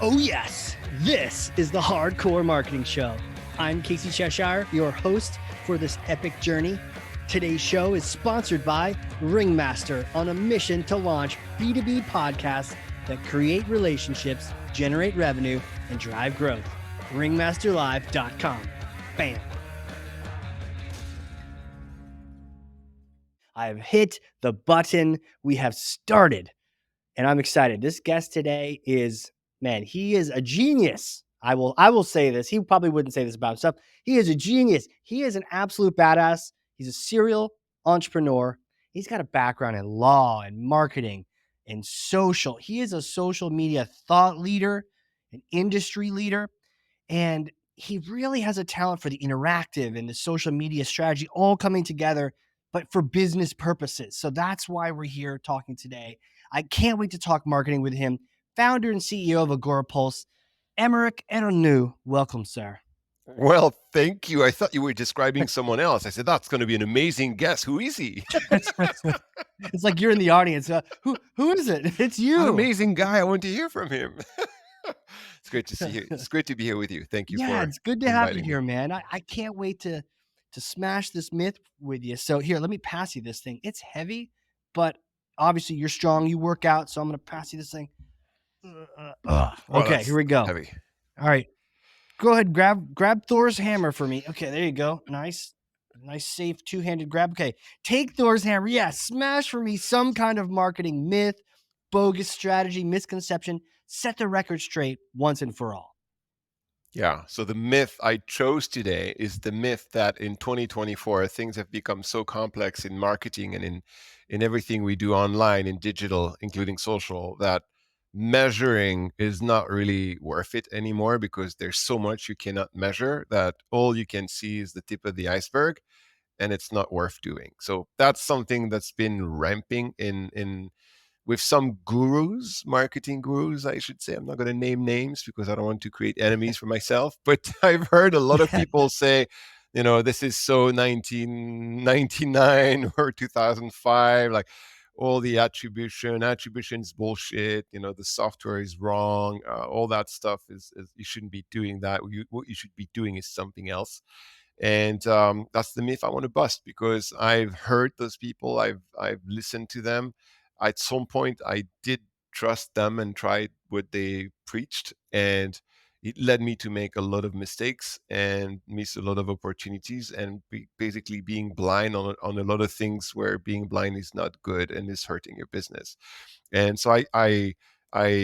Oh yes, this is the Hardcore Marketing Show. I'm Casey Cheshire, your host for this epic journey. Today's show is sponsored by Ringmaster, on a mission to launch B2B podcasts that create relationships, generate revenue, and drive growth. Ringmasterlive.com. Bam. I have hit the button. We have started, and I'm excited. This guest today is, man, he is a genius. I will say this. He probably wouldn't say this about himself. He is a genius. He is an absolute badass. He's a serial entrepreneur. He's got a background in law and marketing and social. He is a social media thought leader, an industry leader, and he really has a talent for the interactive and the social media strategy all coming together, but for business purposes. So that's why we're here talking today. I can't wait to talk marketing with him. Founder and CEO of Agora Pulse, Emeric Ernoult. Welcome, sir. Well, thank you. I thought you were describing someone else. I said, that's going to be an amazing guest. Who is he? It's like you're in the audience. Who is it? It's you. An amazing guy. I want to hear from him. It's great to see you. It's great to be here with you. Thank you for it's good to have you inviting here, me. man. I can't wait to smash this myth with you. So here, let me pass you this thing. It's heavy, but obviously you're strong. You work out, so I'm going to pass you this thing. Okay, here we go. Heavy. All right, go ahead. Grab Thor's hammer for me. Okay, there you go. Nice, safe two-handed grab. Okay, take Thor's hammer. Yeah, smash for me some kind of marketing myth, bogus strategy, misconception. Set the record straight once and for all. Yeah. So the myth I chose today is the myth that in 2024, things have become so complex in marketing and in everything we do online, in digital, including social, that measuring is not really worth it anymore because there's so much you cannot measure that all you can see is the tip of the iceberg, and it's not worth doing. So that's something that's been ramping in with some gurus, marketing gurus, I should say. I'm not going to name names because I don't want to create enemies for myself. But I've heard a lot of people say, this is so 1999 or 2005, like all the attribution's bullshit. The software is wrong. All that stuff is you shouldn't be doing that. What you should be doing is something else. And that's the myth I want to bust because I've heard those people. I've listened to them. At some point, I did trust them and tried what they preached, and it led me to make a lot of mistakes and miss a lot of opportunities and basically being blind on a lot of things where being blind is not good and is hurting your business. And so I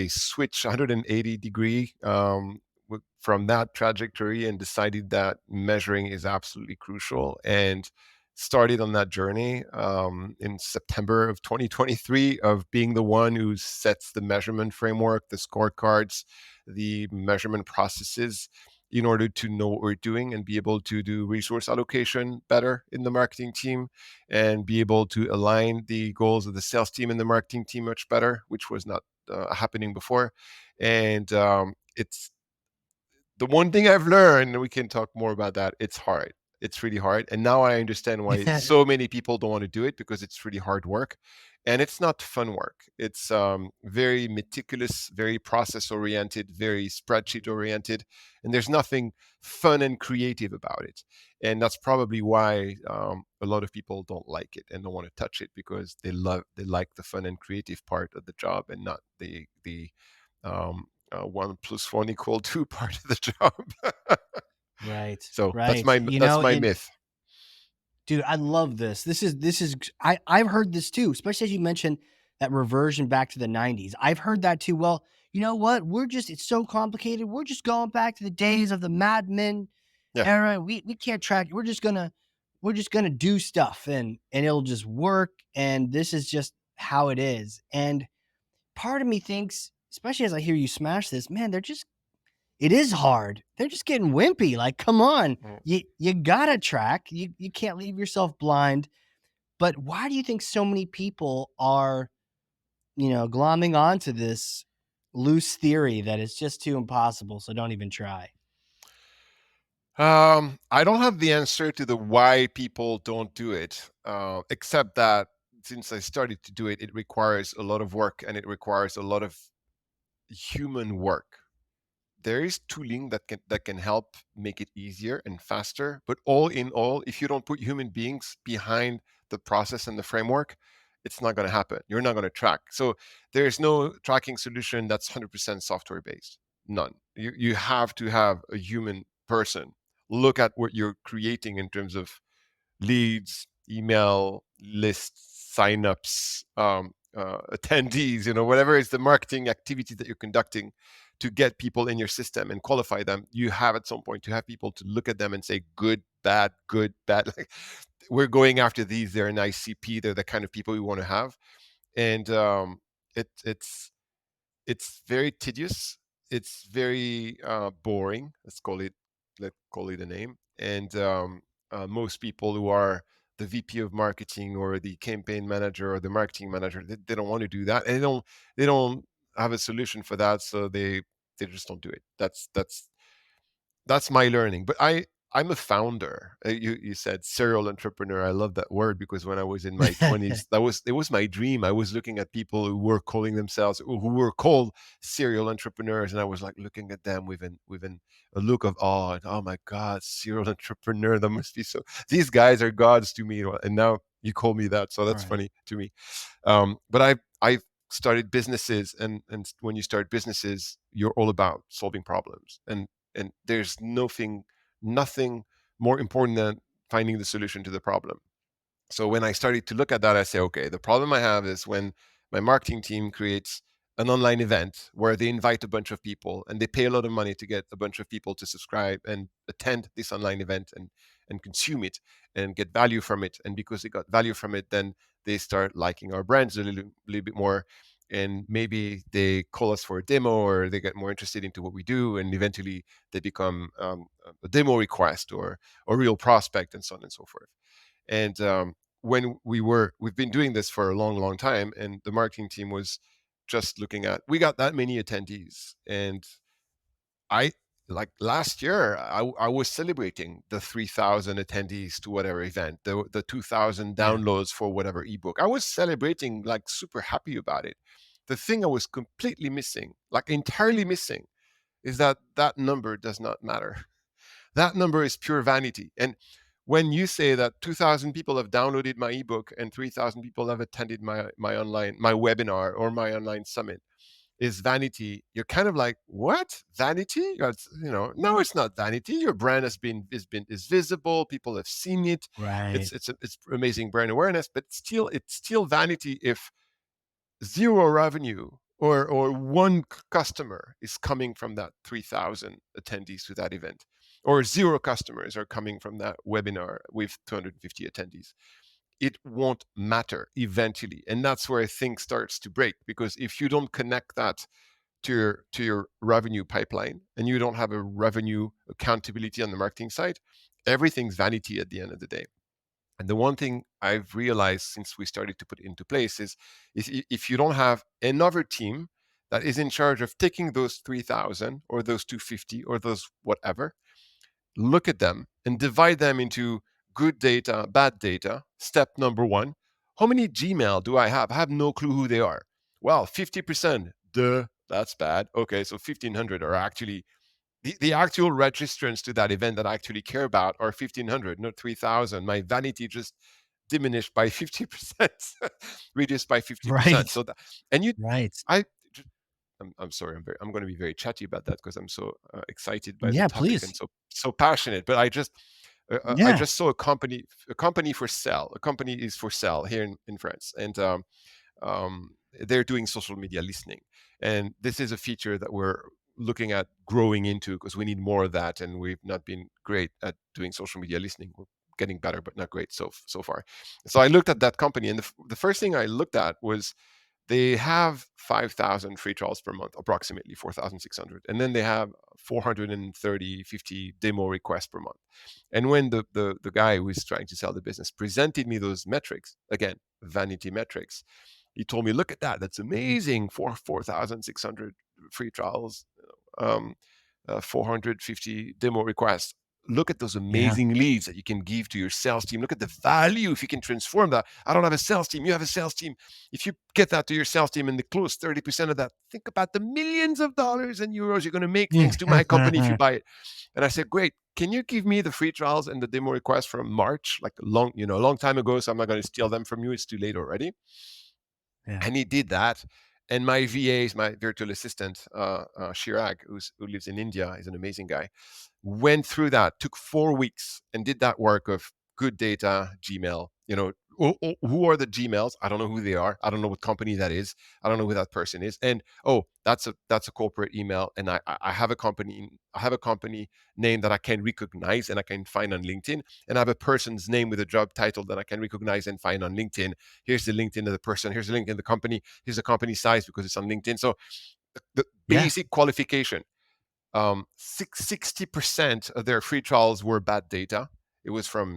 switched 180-degree from that trajectory and decided that measuring is absolutely crucial, and started on that journey in September of 2023 of being the one who sets the measurement framework, the scorecards, the measurement processes in order to know what we're doing and be able to do resource allocation better in the marketing team and be able to align the goals of the sales team and the marketing team much better, which was not happening before. And it's the one thing I've learned, and we can talk more about that, it's hard. It's really hard. And now I understand why so many people don't want to do it, because it's really hard work. And it's not fun work. It's very meticulous, very process oriented, very spreadsheet oriented. And there's nothing fun and creative about it. And that's probably why a lot of people don't like it and don't want to touch it, because they like the fun and creative part of the job and not the 1+1 = 2 part of the job. Right. So that's Right. my myth. Dude, I love this. This is I've heard this too, especially as you mentioned that reversion back to the 90s. I've heard that too. Well, you know what? It's so complicated. We're just going back to the days of the Mad Men Yeah. era. We can't track it. We're just gonna do stuff and it'll just work. And this is just how it is. And part of me thinks, especially as I hear you smash this, man, it is hard. They're just getting wimpy. Like, come on. You gotta track. You can't leave yourself blind. But why do you think so many people are, glomming onto this loose theory that it's just too impossible, so don't even try? I don't have the answer to the why people don't do it, except that since I started to do it, it requires a lot of work and it requires a lot of human work. there is tooling that can help make it easier and faster. But all in all, if you don't put human beings behind the process and the framework, it's not going to happen. You're not going to track. So there's no tracking solution that's 100% software based. None. You have to have a human person look at what you're creating in terms of leads, email lists, signups, attendees, whatever is the marketing activity that you're conducting to get people in your system and qualify them. You have at some point to have people to look at them and say good, bad, good, bad. Like, we're going after these. They're an ICP. They're the kind of people we want to have, and it's very tedious. It's very boring. Let's call it a name. And most people who are the VP of marketing or the campaign manager or the marketing manager, they don't want to do that, and they don't have a solution for that, so they just don't do it. That's my learning. But I'm a founder. You said serial entrepreneur. I love that word because when I was in my 20s, it was my dream. I was looking at people who were calling themselves, who were called serial entrepreneurs, and I was like looking at them with a look of awe. And, oh my God, serial entrepreneur! That must be so. These guys are gods to me, and now you call me that. So that's Right. funny to me. But I started businesses, and when you start businesses, you're all about solving problems, and there's nothing more important than finding the solution to the problem. So when I started to look at that, I say, okay, the problem I have is when my marketing team creates an online event where they invite a bunch of people and they pay a lot of money to get a bunch of people to subscribe and attend this online event and consume it and get value from it. And because they got value from it, then they start liking our brands a little bit more. And maybe they call us for a demo, or they get more interested into what we do, and eventually they become a demo request or a real prospect, and so on and so forth. And when we've been doing this for a long, long time, and the marketing team was just looking at, we got that many attendees, and I like last year, I was celebrating the 3,000 attendees to whatever event, the 2,000 Yeah. downloads for whatever ebook. I was celebrating, like super happy about it. The thing I was completely missing, like entirely missing, is that number does not matter. That number is pure vanity. And when you say that 2,000 people have downloaded my ebook and 3,000 people have attended my webinar or my online summit, is vanity, you're kind of like, what? Vanity? No, it's not vanity. Your brand is visible. People have seen it. Right. It's amazing brand awareness, but it's still vanity if zero revenue or one customer is coming from that 3,000 attendees to that event, or zero customers are coming from that webinar with 250 attendees. It won't matter eventually, and that's where things starts to break, because if you don't connect that to your revenue pipeline and you don't have a revenue accountability on the marketing side, everything's vanity at the end of the day. And the one thing I've realized since we started to put it into place is if you don't have another team that is in charge of taking those 3,000 or those 250 or those whatever, look at them and divide them into good data, bad data. Step number one: how many Gmail do I have? I have no clue who they are. Well, 50%. Duh, that's bad. Okay, so 1,500 are actually the actual registrants to that event that I actually care about are 1,500, not 3,000. My vanity just diminished by 50%, reduced by 50%. Right. So that, and you, Right. I, I'm sorry, I'm going to be very chatty about that because I'm so excited by the Yeah, topic and please. so passionate. But I Yeah. just saw a company for sale. A company is for sale here in France, and they're doing social media listening. And this is a feature that we're looking at growing into because we need more of that. And we've not been great at doing social media listening. We're getting better, but not great so far. So I looked at that company, and the first thing I looked at was they have 5,000 free trials per month, approximately 4,600. And then they have 430, 50 demo requests per month. And when the guy who is trying to sell the business presented me those metrics, again, vanity metrics, he told me, look at that. That's amazing. 4,600 free trials, 450 demo requests. look at those Yeah. amazing leads that you can give to your sales team. Look at the value if you can transform that. I don't have a sales team. You have a sales team. If you get that to your sales team and they close 30% of that, think about the millions of dollars and euros you're going to make thanks to my company if you buy it. And I said, great. Can you give me the free trials and the demo request from March, like a long time ago? So I'm not going to steal them from you. It's too late already. Yeah. And he did that. And my VA, my virtual assistant, Chirag, who lives in India, is an amazing guy, went through that, took 4 weeks and did that work of good data, Gmail. Who are the Gmails? I don't know who they are. I don't know what company that is. I don't know who that person is. And that's a corporate email. And I have a company name that I can recognize and I can find on LinkedIn. And I have a person's name with a job title that I can recognize and find on LinkedIn. Here's the LinkedIn of the person. Here's the LinkedIn of the company. Here's the company size because it's on LinkedIn. So the Yeah. basic qualification, 60% of their free trials were bad data. It was from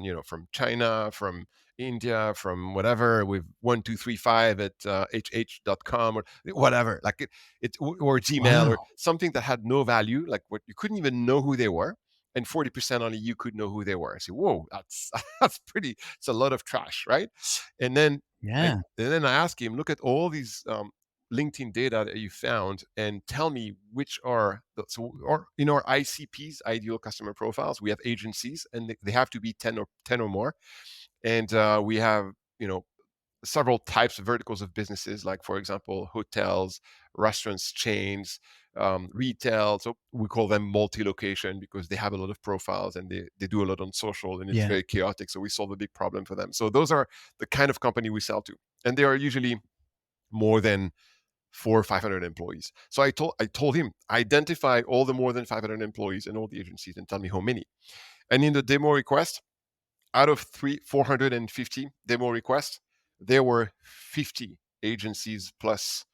China, from India, from whatever, with 1235 at hh.com or whatever, like or Gmail or Wow. something that had no value, like what you couldn't even know who they were. And 40% only you could know who they were. I say, whoa, that's that's pretty, it's a lot of trash, right? And then Yeah. and then I ask him, look at all these LinkedIn data that you found and tell me which are so, or in our ICPs, ideal customer profiles, we have agencies and they have to be 10 or more. And we have, several types of verticals of businesses, like for example, hotels, restaurants, chains, retail. So we call them multi-location because they have a lot of profiles and they do a lot on social and it's Yeah. very chaotic. So we solve a big problem for them. So those are the kind of company we sell to. And they are usually more than 400 or 500 employees. So I told him, identify all the more than 500 employees and all the agencies and tell me how many. And in the demo request, out of 450 demo requests, there were 50 agencies plus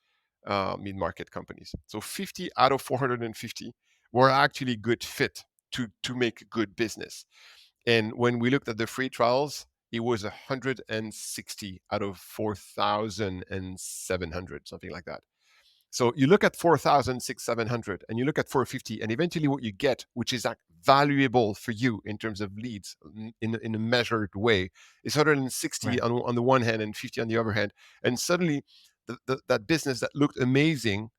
mid-market companies. So 50 out of 450 were actually good fit to make good business. And when we looked at the free trials, it was 160 out of 4,700, something like that. So you look at 700, and you look at 450, and eventually what you get, which is valuable for you in terms of leads in a measured way, is 160 Right. on the one hand and 50 on the other hand. And suddenly that business that looked amazing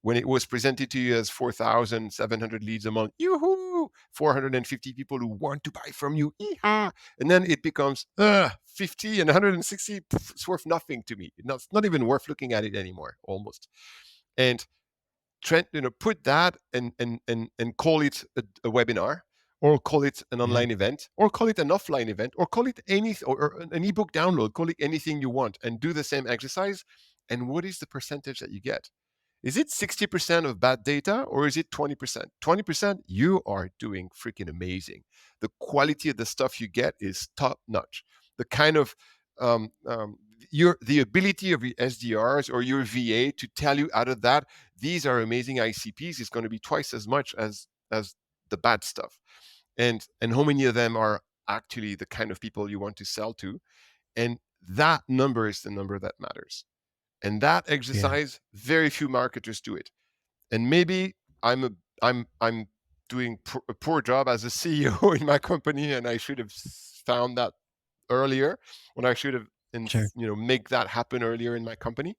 when it was presented to you as 4,700 leads a month, yoo-hoo, 450 people who want to buy from you, yeehaw. And then it becomes 50 and 160, it's worth nothing to me. It's not even worth looking at it anymore, almost. And Trent, put that and call it a webinar, or call it an Yeah. online event, or call it an offline event, or call it anything, or an ebook download, call it anything you want, and do the same exercise. And what is the percentage that you get? Is it 60% of bad data or is it 20%? 20%, you are doing freaking amazing. The quality of the stuff you get is top notch. The kind of um, um, the ability of your SDRs or your VA to tell you out of that, these are amazing ICPs, is going to be twice as much as the bad stuff. And how many of them are actually the kind of people you want to sell to? And that number is the number that matters. And that Yeah. exercise, very few marketers do it. And maybe I'm a I'm doing a poor job as a CEO in my company, and I should have found that earlier, when I should have Sure. make that happen earlier in my company.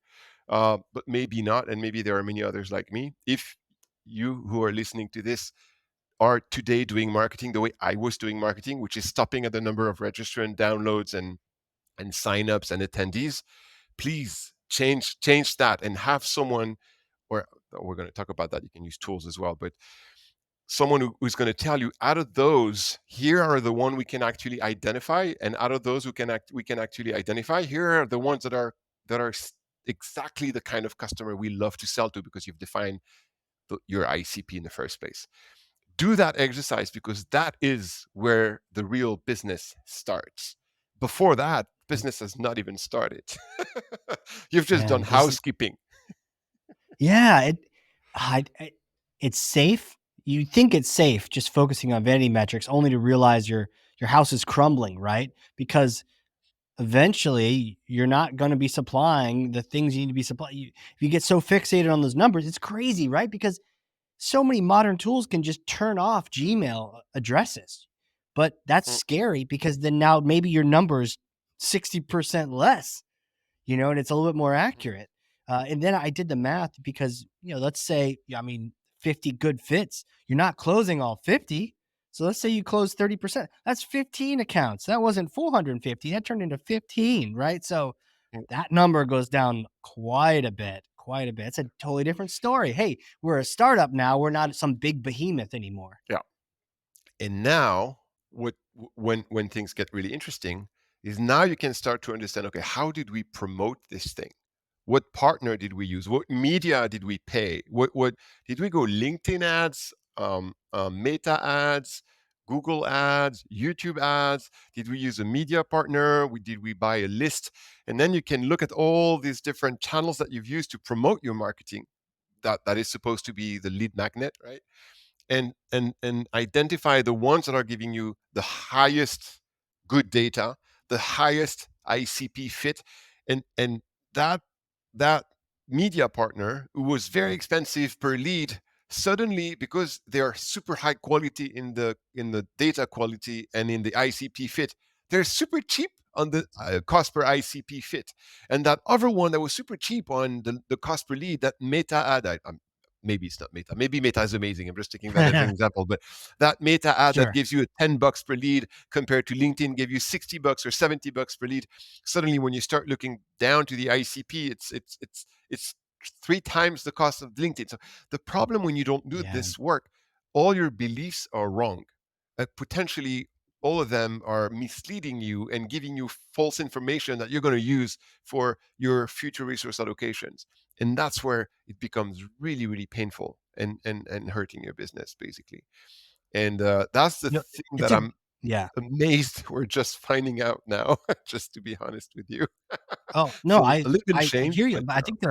But maybe not, and maybe there are many others like me. If you who are listening to this are today doing marketing the way I was doing marketing, which is stopping at the number of registrant downloads and signups and attendees, please change that and have someone, or we're going to talk about that, you can use tools as well, but someone who's going to tell you, out of those, here are the one we can actually identify, and out of those we can actually identify, here are the ones that are exactly the kind of customer we love to sell to, because you've defined your ICP in the first place. Do that exercise, because that is where the real business starts. Before that, business has not even started. You've just done Man, this is housekeeping. yeah, it's safe. You think it's safe just focusing on vanity metrics only to realize your house is crumbling, right? Because eventually you're not going to be supplying the things you need to be supplying. If you get so fixated on those numbers, it's crazy, right? Because so many modern tools can just turn off Gmail addresses. but that's Mm, scary because then now maybe your number is 60% less, and it's a little bit more accurate. And then I did the math because, let's say, I mean, 50 good fits, you're not closing all 50. So let's say you close 30%. That's 15 accounts. That wasn't 450. That turned into 15, right? So mm, that number goes down quite a bit, quite a bit. It's a totally different story. Hey, we're a startup now. We're not some big behemoth anymore. yeah. And now, when things get really interesting, is now you can start to understand. Okay, how did we promote this thing? What partner did we use? What media did we pay? What did we go LinkedIn ads, Meta ads, Google ads, YouTube ads? Did we use a media partner? Did we buy a list? And then you can look at all these different channels that you've used to promote your marketing. That is supposed to be the lead magnet, right? And identify the ones that are giving you the highest good data, the highest ICP fit, and that that media partner who was very expensive per lead, suddenly, because they are super high quality in the data quality and in the ICP fit, they're super cheap on the cost per ICP fit. And that other one that was super cheap on the cost per lead, that Meta ad, maybe it's not Meta. Maybe Meta is amazing. I'm just taking that as an example. But that Meta ad that Sure. gives you $10 per lead compared to LinkedIn give you $60 or $70 per lead. Suddenly, when you start looking down to the ICP, it's 3 times the cost of LinkedIn. So the problem when you don't do Yeah. this work, all your beliefs are wrong. Potentially, all of them are misleading you and giving you false information that you're going to use for your future resource allocations. And that's where it becomes really, really painful and hurting your business, basically. And that's the No, thing it's that a I'm yeah. amazed we're just finding out now, just to be honest with you. Oh, no, So I a little bit I ashamed, hear you, but but I think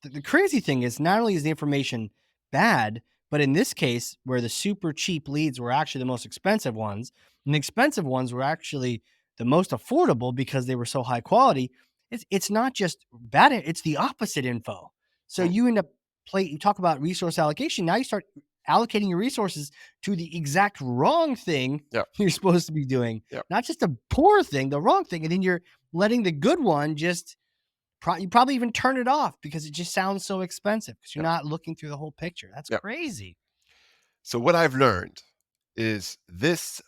the crazy thing is not only is the information bad, but in this case, where the super cheap leads were actually the most expensive ones, and the expensive ones were actually the most affordable because they were so high quality, it's not just bad, it's the opposite info. So mm, you end up you talk about resource allocation, now you start allocating your resources to the exact wrong thing yeah, you're supposed to be doing, yeah, not just a poor thing, the wrong thing, and then you're letting the good one just you probably even turn it off because it just sounds so expensive because you're yeah, not looking through the whole picture. That's yeah. crazy. So what I've learned is this: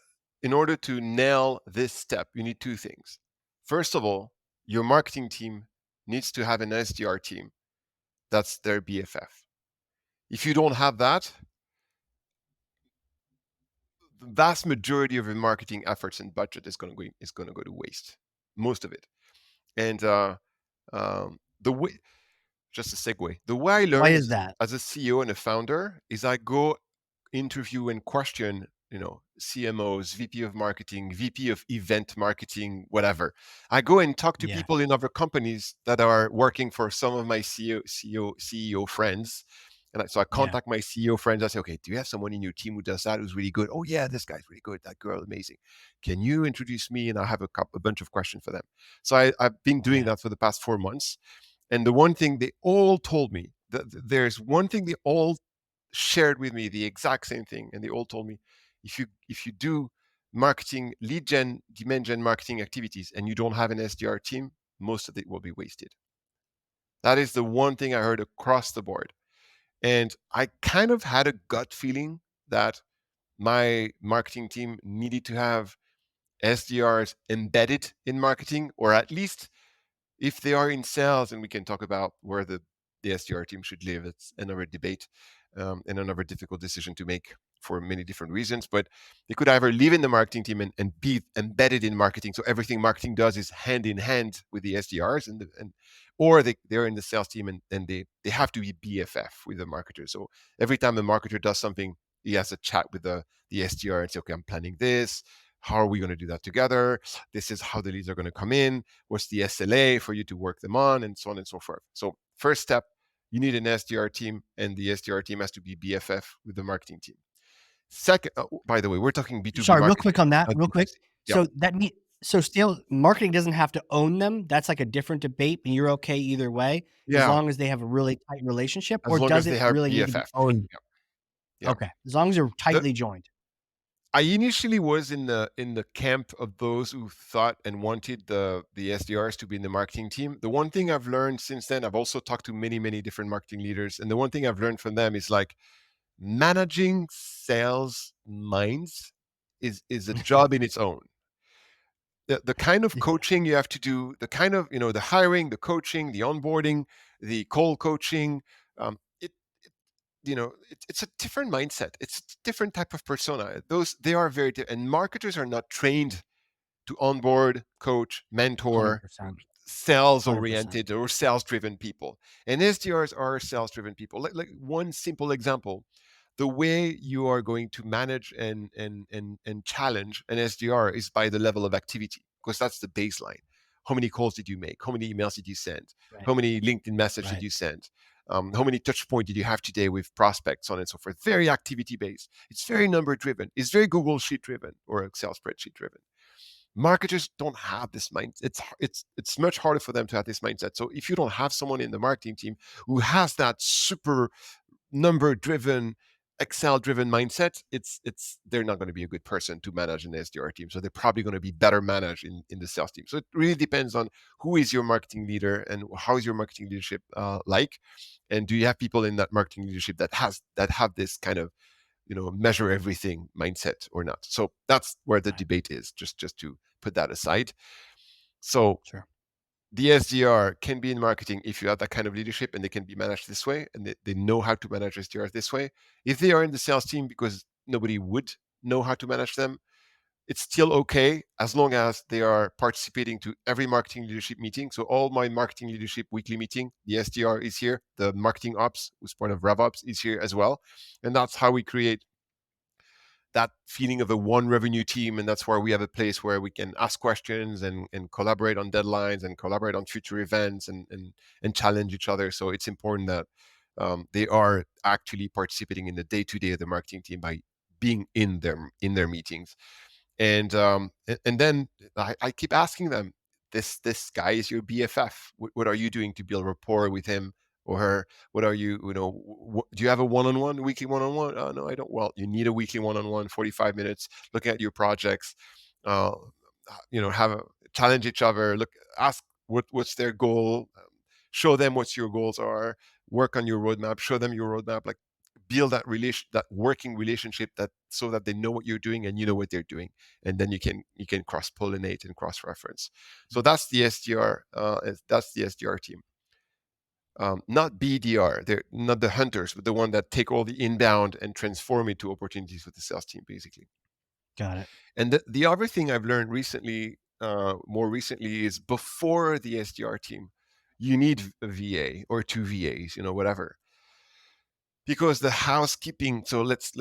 in order to nail this step, you need two things. First of all, your marketing team needs to have an SDR team that's their BFF. If you don't have that, the vast majority of your marketing efforts and budget is going to go to waste, most of it. And the way, just a segue, the way I Why learn is that? as a CEO and a founder is I go interview and question, CMOs, VP of marketing, VP of event marketing, whatever. I go and talk to Yeah. people in other companies that are working for some of my CEO friends. And so I Yeah. contact my CEO friends. I say, okay, do you have someone in your team who does that, who's really good? Oh yeah, this guy's really good. That girl, amazing. Can you introduce me? And I have a bunch of questions for them. So I've been doing Yeah. that for the past 4 months. And the one thing they all told me, that there's one thing they all shared with me, the exact same thing, and they all told me, if you do marketing, lead gen, demand gen marketing activities, and you don't have an SDR team, most of it will be wasted. That is the one thing I heard across the board. And I kind of had a gut feeling that my marketing team needed to have SDRs embedded in marketing, or at least if they are in sales, and we can talk about where the SDR team should live, it's another debate, and another difficult decision to make for many different reasons. But they could either live in the marketing team and be embedded in marketing. So everything marketing does is hand in hand with the SDRs, or they're in the sales team and they have to be BFF with the marketer. So every time the marketer does something, he has a chat with the SDR and say, okay, I'm planning this. How are we going to do that together? This is how the leads are going to come in. What's the SLA for you to work them on, and so on and so forth. So first step, you need an SDR team, and the SDR team has to be BFF with the marketing team. Second, by the way, we're talking B2B Sorry, real marketing, quick on that, not real quick. B2C. Yeah. So still marketing doesn't have to own them. That's like a different debate, and you're okay either way as Yeah. long as they have a really tight relationship, As or long does as they it have really need to be BFF. owned? Yeah. Yeah. Okay, as long as they're The, tightly joined. I initially was in the camp of those who thought and wanted the SDRs to be in the marketing team. The one thing I've learned since then, I've also talked to many different marketing leaders, and the one thing I've learned from them is like managing sales minds is a job in its own. The kind of Yeah. coaching you have to do, the kind of, the hiring, the coaching, the onboarding, the cold coaching, it it's a different mindset. It's a different type of persona. Those they are very and marketers are not trained to onboard, coach, mentor 100%. sales 100%. oriented or sales driven people. And SDRs are sales driven people. Like one simple example, the way you are going to manage and challenge an SDR is by the level of activity, because that's the baseline. How many calls did you make? How many emails did you send? Right. How many LinkedIn messages did Right. you send? How many touch points did you have today with prospects, on and so forth? Very activity based. It's very number driven. It's very Google Sheet driven or Excel spreadsheet driven. Marketers don't have this mind. It's much harder for them to have this mindset. So if you don't have someone in the marketing team who has that super number driven, Excel driven mindset, it's they're not going to be a good person to manage an SDR team. So they're probably going to be better managed in the sales team. So it really depends on who is your marketing leader and how is your marketing leadership like, and do you have people in that marketing leadership that have this kind of measure everything mindset or not. So that's where the Right. debate is, just to put that aside. So Sure. the SDR can be in marketing if you have that kind of leadership and they can be managed this way and they know how to manage SDRs this way. If they are in the sales team because nobody would know how to manage them, it's still okay as long as they are participating to every marketing leadership meeting. So all my marketing leadership weekly meeting, the SDR is here, the marketing ops, who's part of RevOps, is here as well. And that's how we create that feeling of a one revenue team. And that's where we have a place where we can ask questions and collaborate on deadlines and collaborate on future events and challenge each other. So it's important that they are actually participating in the day-to-day of the marketing team by being in their meetings. And then I keep asking them, this guy is your BFF. What are you doing to build rapport with him or her? What are you, do you have a one-on-one, weekly one-on-one? Oh, no, I don't. Well, you need a weekly one-on-one, 45 minutes, looking at your projects, uh, have a challenge each other, ask what's their goal, show them what your goals are, work on your roadmap, show them your roadmap, like build that working relationship, that so that they know what you're doing and you know what they're doing, and then you can cross pollinate and cross reference. So that's the SDR. That's the SDR team. Not BDR. They're not the hunters, but the one that take all the inbound and transform it to opportunities with the sales team, basically. Got it. And the other thing I've learned recently, more recently, is before the SDR team, you need a VA or two VAs, whatever, because the housekeeping. So let's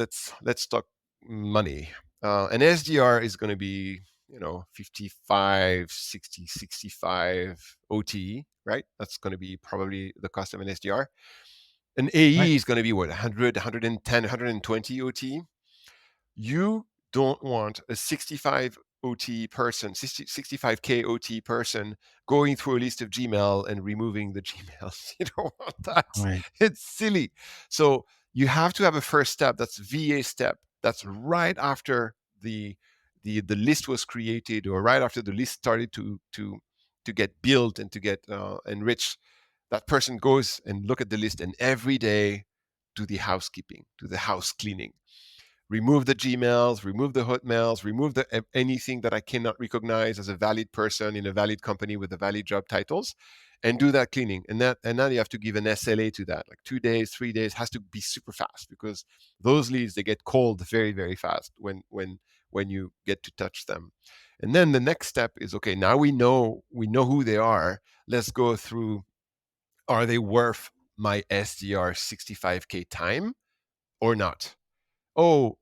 talk money. An SDR is going to be 55, 60, 65 OTE, right? That's going to be probably the cost of an SDR. An Right. AE is going to be what, 100, 110, 120 OTE. You don't want a 65 OT person, 65K OT person going through a list of Gmail and removing the Gmails. You don't want that. Right. It's silly. So you have to have a first step. That's VA step. That's right after the list was created, or right after the list started to get built and to get enriched. That person goes and look at the list and every day do the housekeeping, do the house cleaning, remove the Gmails, remove the Hotmails, remove anything that I cannot recognize as a valid person in a valid company with the valid job titles, and do that cleaning. And now you have to give an SLA to that, like 2 days, 3 days, has to be super fast, because those leads, they get cold very, very fast when you get to touch them. And then the next step is, okay, now we know who they are. Let's go through, are they worth my SDR 65K time or not? Oh,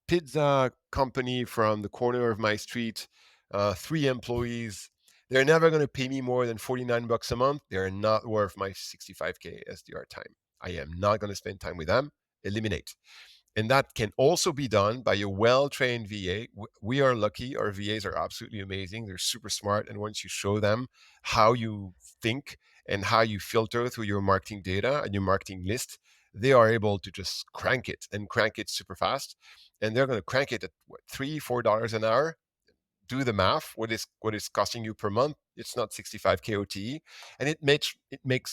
pizza company from the corner of my street, 3 employees. They're never going to pay me more than $49 a month. They're not worth my 65K SDR time. I am not going to spend time with them. Eliminate. And that can also be done by a well-trained VA. We are lucky. Our VAs are absolutely amazing. They're super smart. And once you show them how you think and how you filter through your marketing data and your marketing list, they are able to just crank it and crank it super fast. And they're going to crank it at what, $3, $4 an hour. Do the math. What is costing you per month? It's not 65 KOTE, and it makes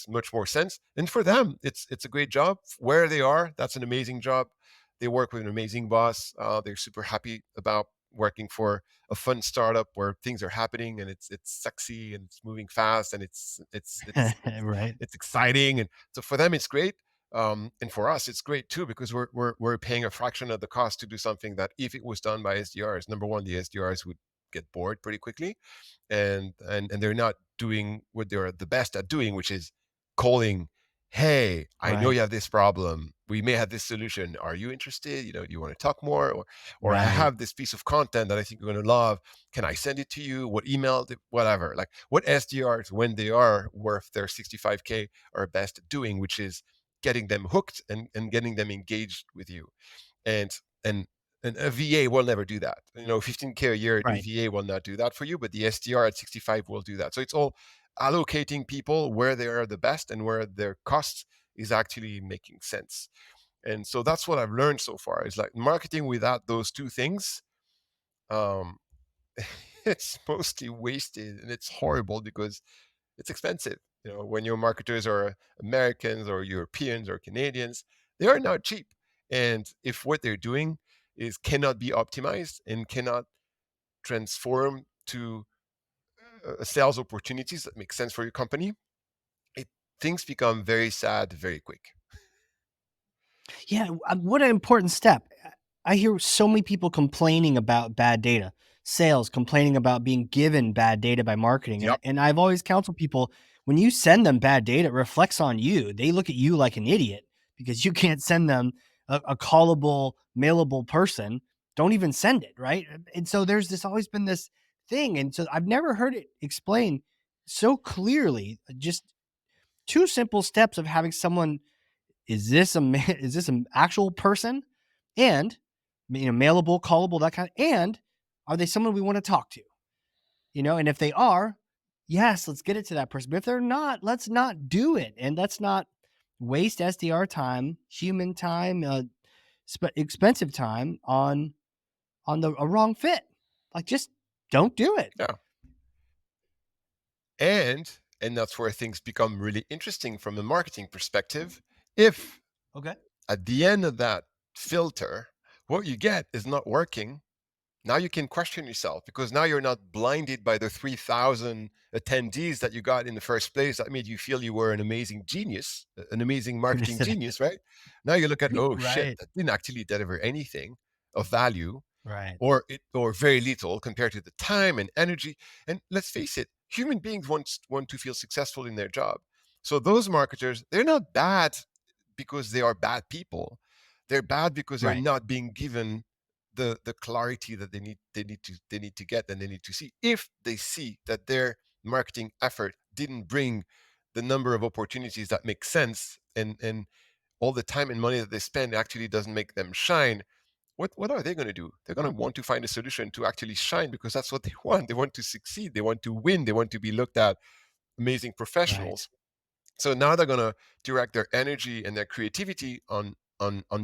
much more sense. And for them, it's a great job where they are. That's an amazing job. They work with an amazing boss. They're super happy about working for a fun startup where things are happening and it's sexy and it's moving fast and Right. it's exciting. And so for them, it's great. And for us, it's great too because we're paying a fraction of the cost to do something that if it was done by SDRs, number one, the SDRs would get bored pretty quickly, and they're not doing what they're the best at doing, which is calling. Hey, I know Right. you have this problem. We may have this solution. Are you interested? Do you want to talk more? Or I Right. have this piece of content that I think you're going to love. Can I send it to you? What email? Whatever. Like what SDRs, when they are worth their 65K, are best at doing, which is getting them hooked and getting them engaged with you. And and and a VA will never do that. 15K a year, the Right. VA will not do that for you, but the SDR at 65 will do that. So it's all allocating people where they are the best and where their cost is actually making sense. And so that's what I've learned so far is like marketing without those two things, um, it's mostly wasted and it's horrible because it's expensive. When your marketers are Americans or Europeans or Canadians, they are not cheap. And if what they're doing is cannot be optimized and cannot transform to sales opportunities that make sense for your company, it things become very sad very quick. Yeah, what an important step. I hear so many people complaining about bad data, sales complaining about being given bad data by marketing, and Yep. I've always counseled people, when you send them bad data, it reflects on you. They look at you like an idiot because you can't send them a callable, mailable person. Don't even send it, right? And so there's this always been this thing, and so I've never heard it explained so clearly. Just two simple steps of having someone, is this a is this an actual person? And mailable, callable, that kind of, and are they someone we want to talk to? And if they are, yes, let's get it to that person. But if they're not, let's not do it. And let's not waste SDR time, human time, expensive time on the a wrong fit. Like just don't do it. Yeah. And that's where things become really interesting from a marketing perspective. If Okay. at the end of that filter, what you get is not working, now you can question yourself because now you're not blinded by the 3,000 attendees that you got in the first place that made you feel you were an amazing genius, an amazing marketing genius, right? Now you look at, oh shit, Right. that didn't actually deliver anything of value Right. or very little compared to the time and energy. And let's face it, human beings want to feel successful in their job. So those marketers, they're not bad because they are bad people. They're bad because they're Right. not being given the clarity that they need to get and they need to see. If they see that their marketing effort didn't bring the number of opportunities that make sense, and all the time and money that they spend actually doesn't make them shine, what are they going to do? They're going to want to find a solution to actually shine because that's what they want. They want to succeed. They want to win. They want to be looked at amazing Right. professionals. So now they're going to direct their energy and their creativity on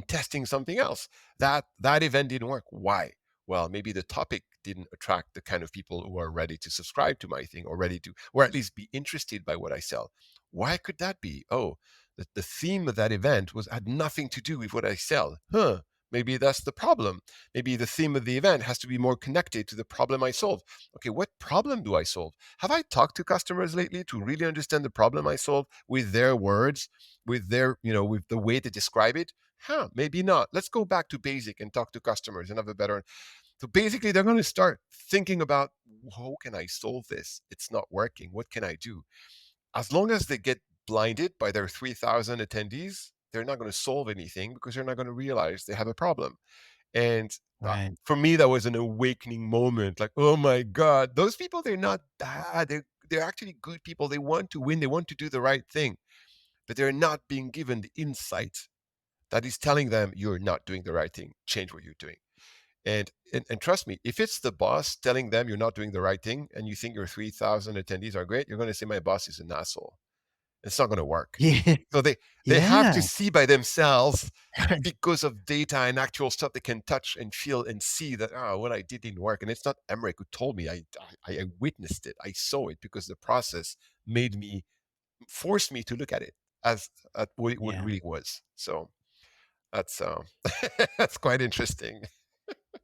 testing something else. That event didn't work. Why? Well, maybe the topic didn't attract the kind of people who are ready to subscribe to my thing or ready to, or at least be interested by what I sell. Why could that be? Oh, the theme of that event had nothing to do with what I sell. Huh. Maybe that's the problem. Maybe the theme of the event has to be more connected to the problem I solve. Okay, what problem do I solve? Have I talked to customers lately to really understand the problem I solve with their words, with with the way they describe it? Huh, maybe not. Let's go back to basic and talk to customers and have a better. So basically, they're going to start thinking about how can I solve this? It's not working. What can I do? As long as they get blinded by their 3,000 attendees, they're not going to solve anything because they're not going to realize they have a problem. And Right. for me, that was an awakening moment. Like, oh my God, those people, they're not bad. They're actually good people. They want to win. They want to do the right thing, but they're not being given the insight that is telling them you're not doing the right thing. Change what you're doing. And trust me, if it's the boss telling them you're not doing the right thing and you think your 3,000 attendees are great, you're going to say my boss is an asshole. It's not going to work. Yeah. So they have to Yeah. see by themselves, because of data and actual stuff they can touch and feel and see that, oh, what I did didn't work. And it's not Emeric who told me. I witnessed it. I saw it because the process made me forced me to look at it as at what it Yeah. really was. So that's that's quite interesting.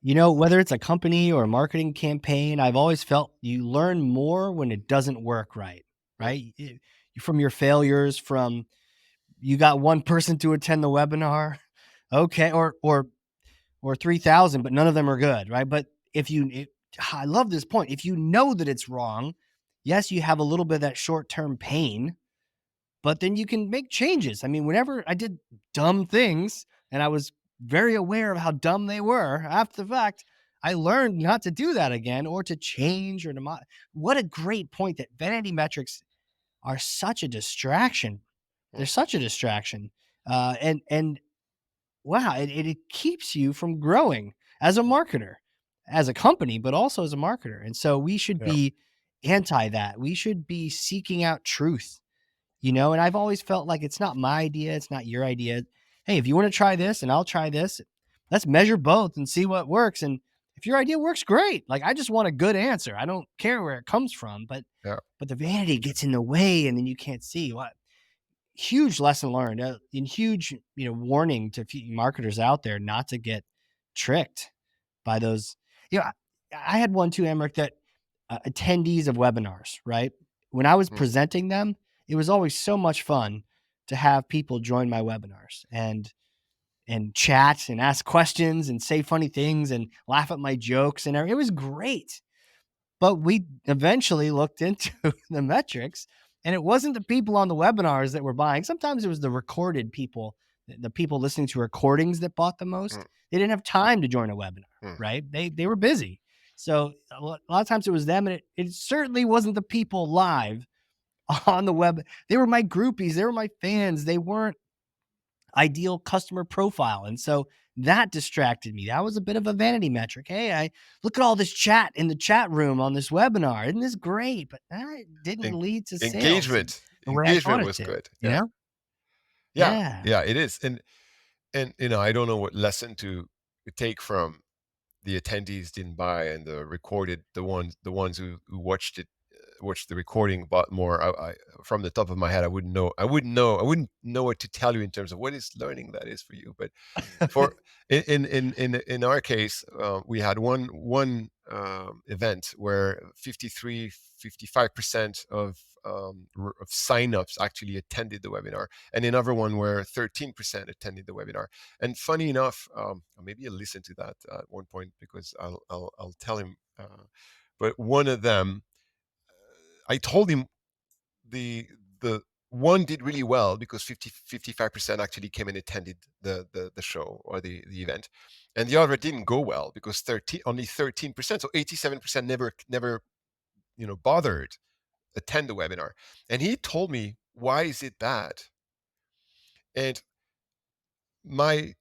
Whether it's a company or a marketing campaign, I've always felt you learn more when it doesn't work right, Mm, right? From your failures, from you got one person to attend the webinar, okay, or 3,000, but none of them are good, right? But I love this point. If you know that it's wrong, yes, you have a little bit of that short-term pain, but then you can make changes. I mean, whenever I did dumb things and I was very aware of how dumb they were after the fact, I learned not to do that again or to change or to what a great point that vanity metrics are such a distraction. They're mm, such a distraction. And wow, it keeps you from growing as a mm. marketer, as a company, but also as a marketer. And so we should Yeah. be anti that. We should be seeking out truth, and I've always felt like it's not my idea, it's not your idea. Hey, if you want to try this and I'll try this, let's measure both and see what works. And if your idea works, great. Like, I just want a good answer. I don't care where it comes from, but Yeah. the vanity gets in the way, and then you can't see what. Huge lesson learned, and huge, warning to marketers out there not to get tricked by those. I had one too, Emmerich, that attendees of webinars, right? When I was Mm, presenting them, it was always so much fun to have people join my webinars and chat and ask questions and say funny things and laugh at my jokes, and it was great. But we eventually looked into the metrics, and it wasn't the people on the webinars that were buying. Sometimes it was the recorded people, the people listening to recordings that bought the most. mm, They didn't have time to join a webinar, mm. right? They were busy. So a lot of times it was them, and it certainly wasn't the people live on the web. They were my groupies, they were my fans. They weren't ideal customer profile. And so that distracted me. That was a bit of a vanity metric. Hey, I look at all this chat in the chat room on this webinar. Isn't this great? But that didn't En- lead to sales engagement. the way I thought Engagement it was did, good. you Yeah. know? Yeah. Yeah. Yeah. It is. And I don't know what lesson to take from the attendees didn't buy and the recorded the ones who watched the recording bought more. From the top of my head, I wouldn't know what to tell you in terms of what is learning that is for you. But for in our case, we had one event where 55% of signups actually attended the webinar, and another one where 13% attended the webinar. And funny enough, maybe I'll listen to that at one point because I'll tell him. But one of them, I told him the one did really well because 55% actually came and attended the show or the event, and the other didn't go well because only 13%, so 87% never bothered attend the webinar. And he told me, why is it bad? And my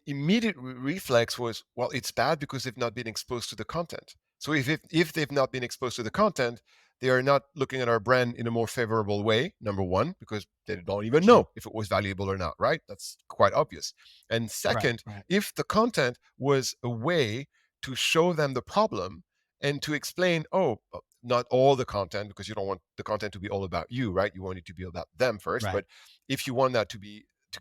immediate reflex was, well, it's bad because they've not been exposed to the content. So if they've not been exposed to the content, they are not looking at our brand in a more favorable way. Number one, because they don't even Sure. know if it was valuable or not, right? That's quite obvious. And Right. second, Right. if the content was a way to show them the problem and to explain, oh, not all the content, because you don't want the content to be all about you, right? You want it to be about them first. Right. But if you want that to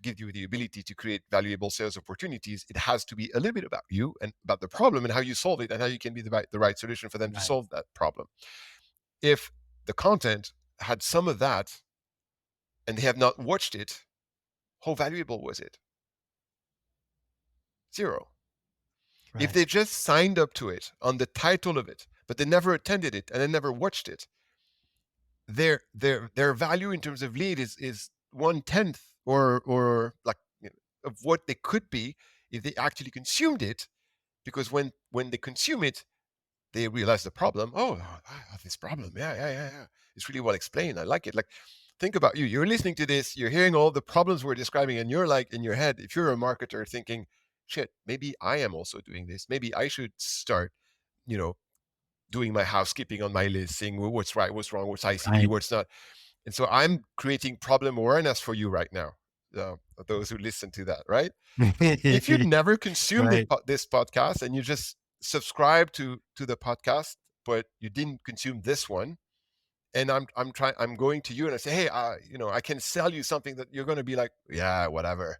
give you the ability to create valuable sales opportunities, it has to be a little bit about you and about the problem and how you solve it and how you can be the right solution for them to Right. solve that problem. If the content had some of that and they have not watched it, how valuable was it? Zero. If Right. they just signed up to it on the title of it, but they never attended it and they never watched it, their value in terms of lead is 1/10 or like, of what they could be if they actually consumed it. Because when they consume it, they realize the problem. Oh, I have this problem. Yeah, yeah, yeah, yeah. It's really well explained. I like it. Like, think about you. You're listening to this. You're hearing all the problems we're describing, and you're like in your head. If you're a marketer, thinking, "Shit, maybe I am also doing this. Maybe I should start, you know, doing my housekeeping on my list, seeing what's right, what's wrong, what's ICP, Right. what's not." And so I'm creating problem awareness for you right now, those who listen to that, right? If you'd never consumed Right. this podcast and you just subscribe to the podcast, but you didn't consume this one, and I'm going to you and I say, hey, I can sell you something that you're going to be like, yeah, whatever.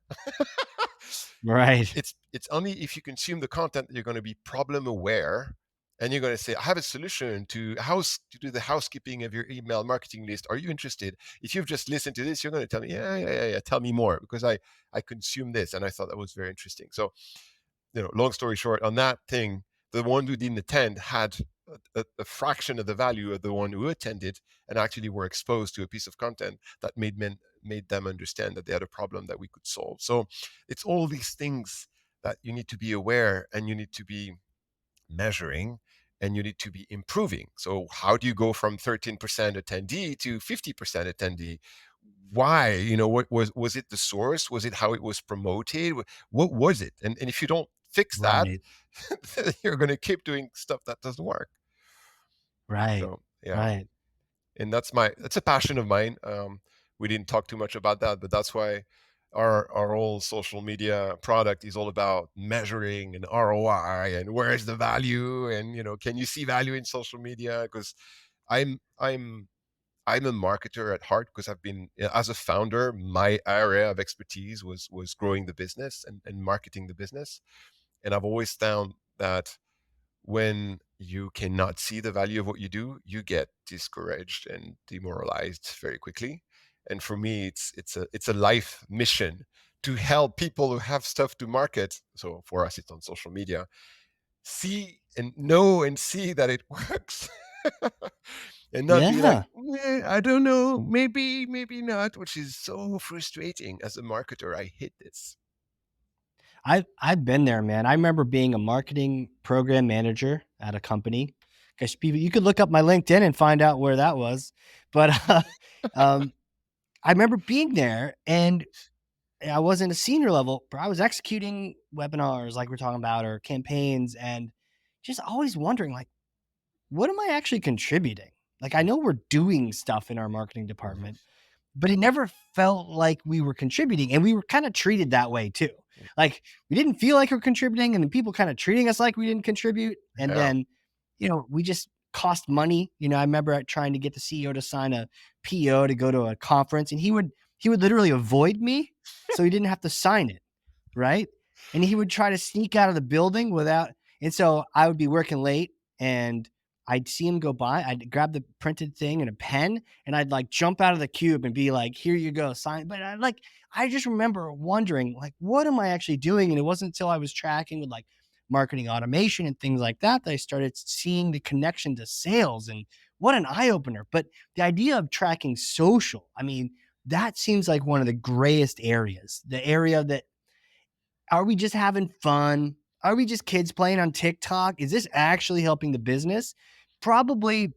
Right. It's only if you consume the content that you're going to be problem aware, and you're going to say, I have a solution to do the housekeeping of your email marketing list. Are you interested? If you've just listened to this, you're going to tell me, yeah, tell me more, because I consumed this and I thought that was very interesting. So, long story short, on that thing, the one who didn't attend had a fraction of the value of the one who attended, and actually were exposed to a piece of content that made them understand that they had a problem that we could solve. So it's all these things that you need to be aware, and you need to be measuring, and you need to be improving. So how do you go from 13% attendee to 50% attendee? Why? What was it, the source? Was it how it was promoted? What was it? And if you don't fix that, Right. you're going to keep doing stuff that doesn't work. Right. So yeah, Right. and that's a passion of mine. We didn't talk too much about that, but that's why our whole social media product is all about measuring and ROI, and where is the value, and can you see value in social media? Because I'm I'm I'm a marketer at heart, because I've been, as a founder, my area of expertise was growing the business and marketing the business. And I've always found that when you cannot see the value of what you do, you get discouraged and demoralized very quickly. And for me, it's a life mission to help people who have stuff to market. So for us, it's on social media. See and know and see that it works. And not be like, Yeah. I don't know, maybe not, which is so frustrating. As a marketer, I hate this. I've been there, man. I remember being a marketing program manager at a company. Guess people, you could look up my LinkedIn and find out where that was. But um, I remember being there, and I wasn't a senior level, but I was executing webinars like we're talking about, or campaigns, and just always wondering, like, what am I actually contributing? Like, I know we're doing stuff in our marketing Mhm. department, but it never felt like we were contributing. And we were kind of treated that way too. Like, we didn't feel like we're contributing, and then people kind of treating us like we didn't contribute. And Yeah. then, we just cost money. I remember trying to get the CEO to sign a PO to go to a conference, and he would literally avoid me so he didn't have to sign it. Right. And he would try to sneak out of the building without, and so I would be working late, and I'd see him go by. I'd grab the printed thing and a pen, and I'd like jump out of the cube and be like, "Here you go, sign." But I just remember wondering, like, what am I actually doing? And it wasn't until I was tracking with like marketing automation and things like that that I started seeing the connection to sales, and what an eye opener. But the idea of tracking social, I mean, that seems like one of the grayest areas. The area that, are we just having fun? Are we just kids playing on TikTok? Is this actually helping the business? Probably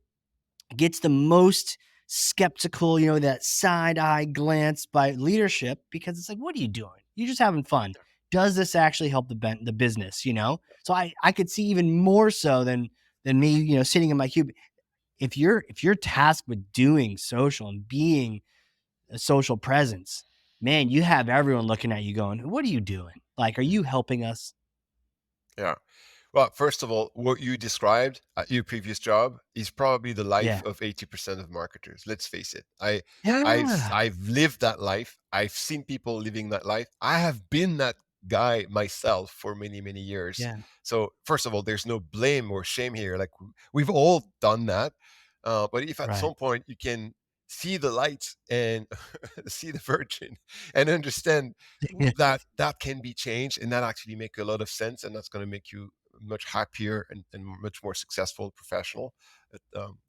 gets the most skeptical, that side eye glance by leadership, because it's like, what are you doing? You're just having fun. Does this actually help the business? So I could see even more so than me, sitting in my cube. If you're tasked with doing social and being a social presence, man, you have everyone looking at you going, what are you doing? Like, are you helping us? Yeah. Well, first of all, what you described at your previous job is probably the life Yeah. of 80% of marketers. Let's face it. I've Yeah. I've lived that life. I've seen people living that life. I have been that guy myself for many, many years. Yeah. So first of all, there's no blame or shame here. Like, we've all done that. But if at Right. some point you can see the light and see the virgin, and understand Yeah. that that can be changed, and that actually make a lot of sense, and that's going to make you much happier and much more successful professional.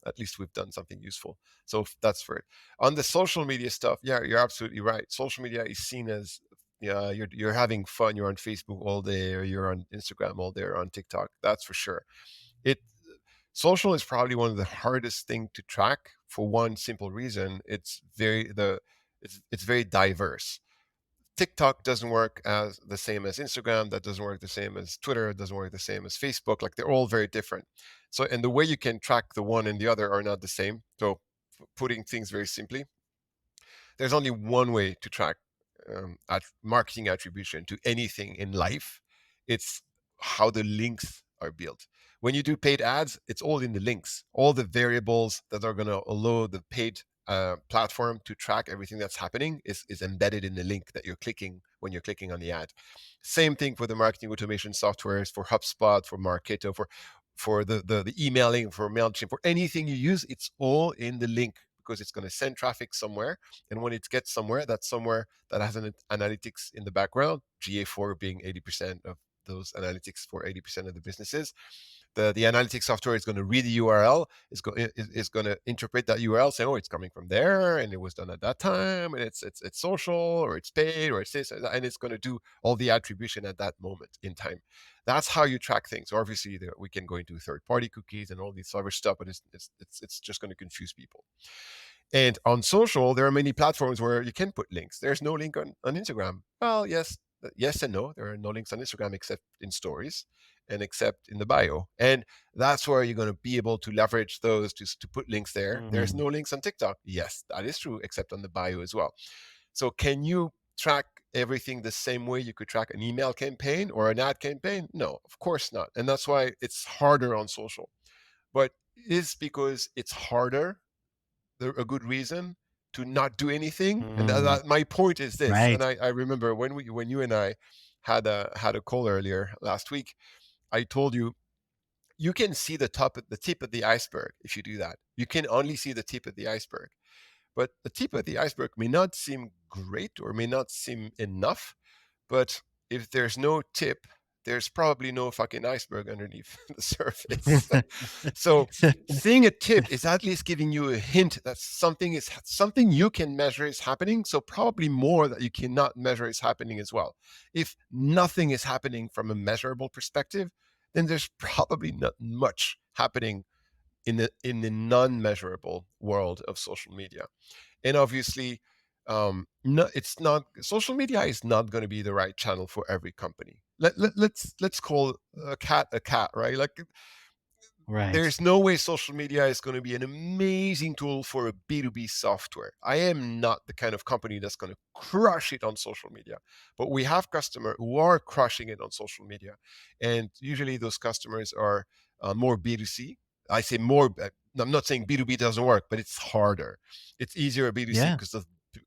At least we've done something useful. So that's for it. On the social media stuff, yeah, you're absolutely right. Social media is seen as, yeah, you're having fun. You're on Facebook all day, or you're on Instagram all day, or on TikTok. That's for sure. It Social is probably one of the hardest thing to track, for one simple reason. It's very diverse. TikTok doesn't work as the same as Instagram. That doesn't work the same as Twitter. It doesn't work the same as Facebook. Like, they're all very different. So, and the way you can track the one and the other are not the same. So, putting things very simply, There's only one way to track marketing attribution to anything in life. It's how the links are built. When you do paid ads, it's all in the links. All the variables that are going to allow the paid platform to track everything that's happening is embedded in the link that you're clicking when you're clicking on the ad. Same thing for the marketing automation softwares, for HubSpot, for Marketo, for the emailing, for MailChimp, for anything you use, it's all in the link because it's going to send traffic somewhere. And when it gets somewhere, that's somewhere that has an analytics in the background, GA4 being 80% of those analytics for 80% of the businesses. The analytics software is going to read the URL, is going to interpret that URL, say, oh, it's coming from there, and it was done at that time, and it's social, or it's paid, or it's this, and it's going to do all the attribution at that moment in time. That's how you track things. Obviously, we can go into third-party cookies and all this other stuff, but it's just going to confuse people. And on social, there are many platforms where you can put links. There's no link on Instagram. Well, yes and no. There are no links on Instagram except in stories and except in the bio. And that's where you're going to be able to leverage those to put links there. There's Mhm. no links on TikTok. Yes, that is true, except on the bio as well. So can you track everything the same way you could track an email campaign or an ad campaign? No, of course not. And that's why it's harder on social. But is because it's harder a good reason to not do anything? And Mm. my point is this. And Right. I remember when you and I had a call earlier last week, I told you you can see the tip of the iceberg if you do that. You can only see the tip of the iceberg. But the tip of the iceberg may not seem great or may not seem enough, but if there's no tip, there's probably no fucking iceberg underneath the surface. So seeing a tip is at least giving you a hint that something you can measure is happening. So probably more that you cannot measure is happening as well. If nothing is happening from a measurable perspective, then there's probably not much happening in the non-measurable world of social media. And obviously, no, it's not. Social media is not going to be the right channel for every company. Let's call a cat, right? Like Right. there's no way social media is going to be an amazing tool for a B2B software. I am not the kind of company that's going to crush it on social media, but we have customers who are crushing it on social media. And usually those customers are more B2C. I say more, I'm not saying B2B doesn't work, but it's harder. It's easier B2C Yeah.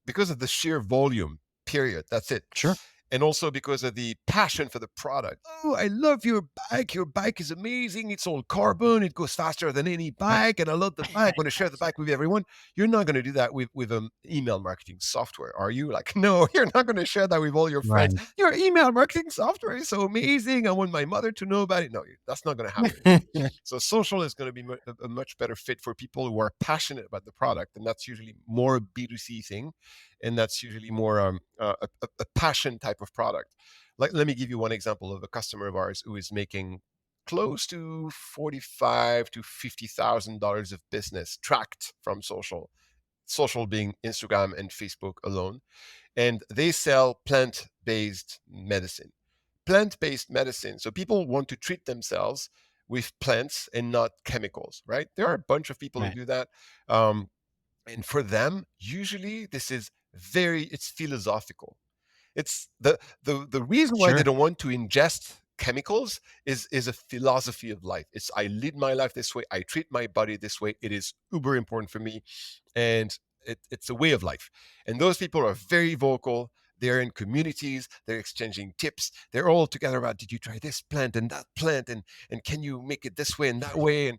because of the sheer volume, period. That's it. Sure. And also because of the passion for the product. Oh, I love your bike. Your bike is amazing. It's all carbon. It goes faster than any bike. And I love the bike. I want to share the bike with everyone. You're not going to do that with an email marketing software, are you? Like, no, you're not going to share that with all your friends. Right. Your email marketing software is so amazing. I want my mother to know about it. No, that's not going to happen. So social is going to be a much better fit for people who are passionate about the product. And that's usually more a B2C thing. And that's usually more a passion type of product. Like, let me give you one example of a customer of ours who is making close to $45 to $50,000 of business tracked from social. Social being Instagram and Facebook alone, and they sell plant-based medicine. Plant-based medicine. So people want to treat themselves with plants and not chemicals, right? There are a bunch of people who Right. do that. And for them, usually this is it's philosophical. It's the reason why they Sure. don't want to ingest chemicals is a philosophy of life. It's I lead my life this way, I treat my body this way. It is uber important for me, and it's a way of life. And those people are very vocal. They're in communities, they're exchanging tips, they're all together about did you try this plant and that plant, and can you make it this way and that way.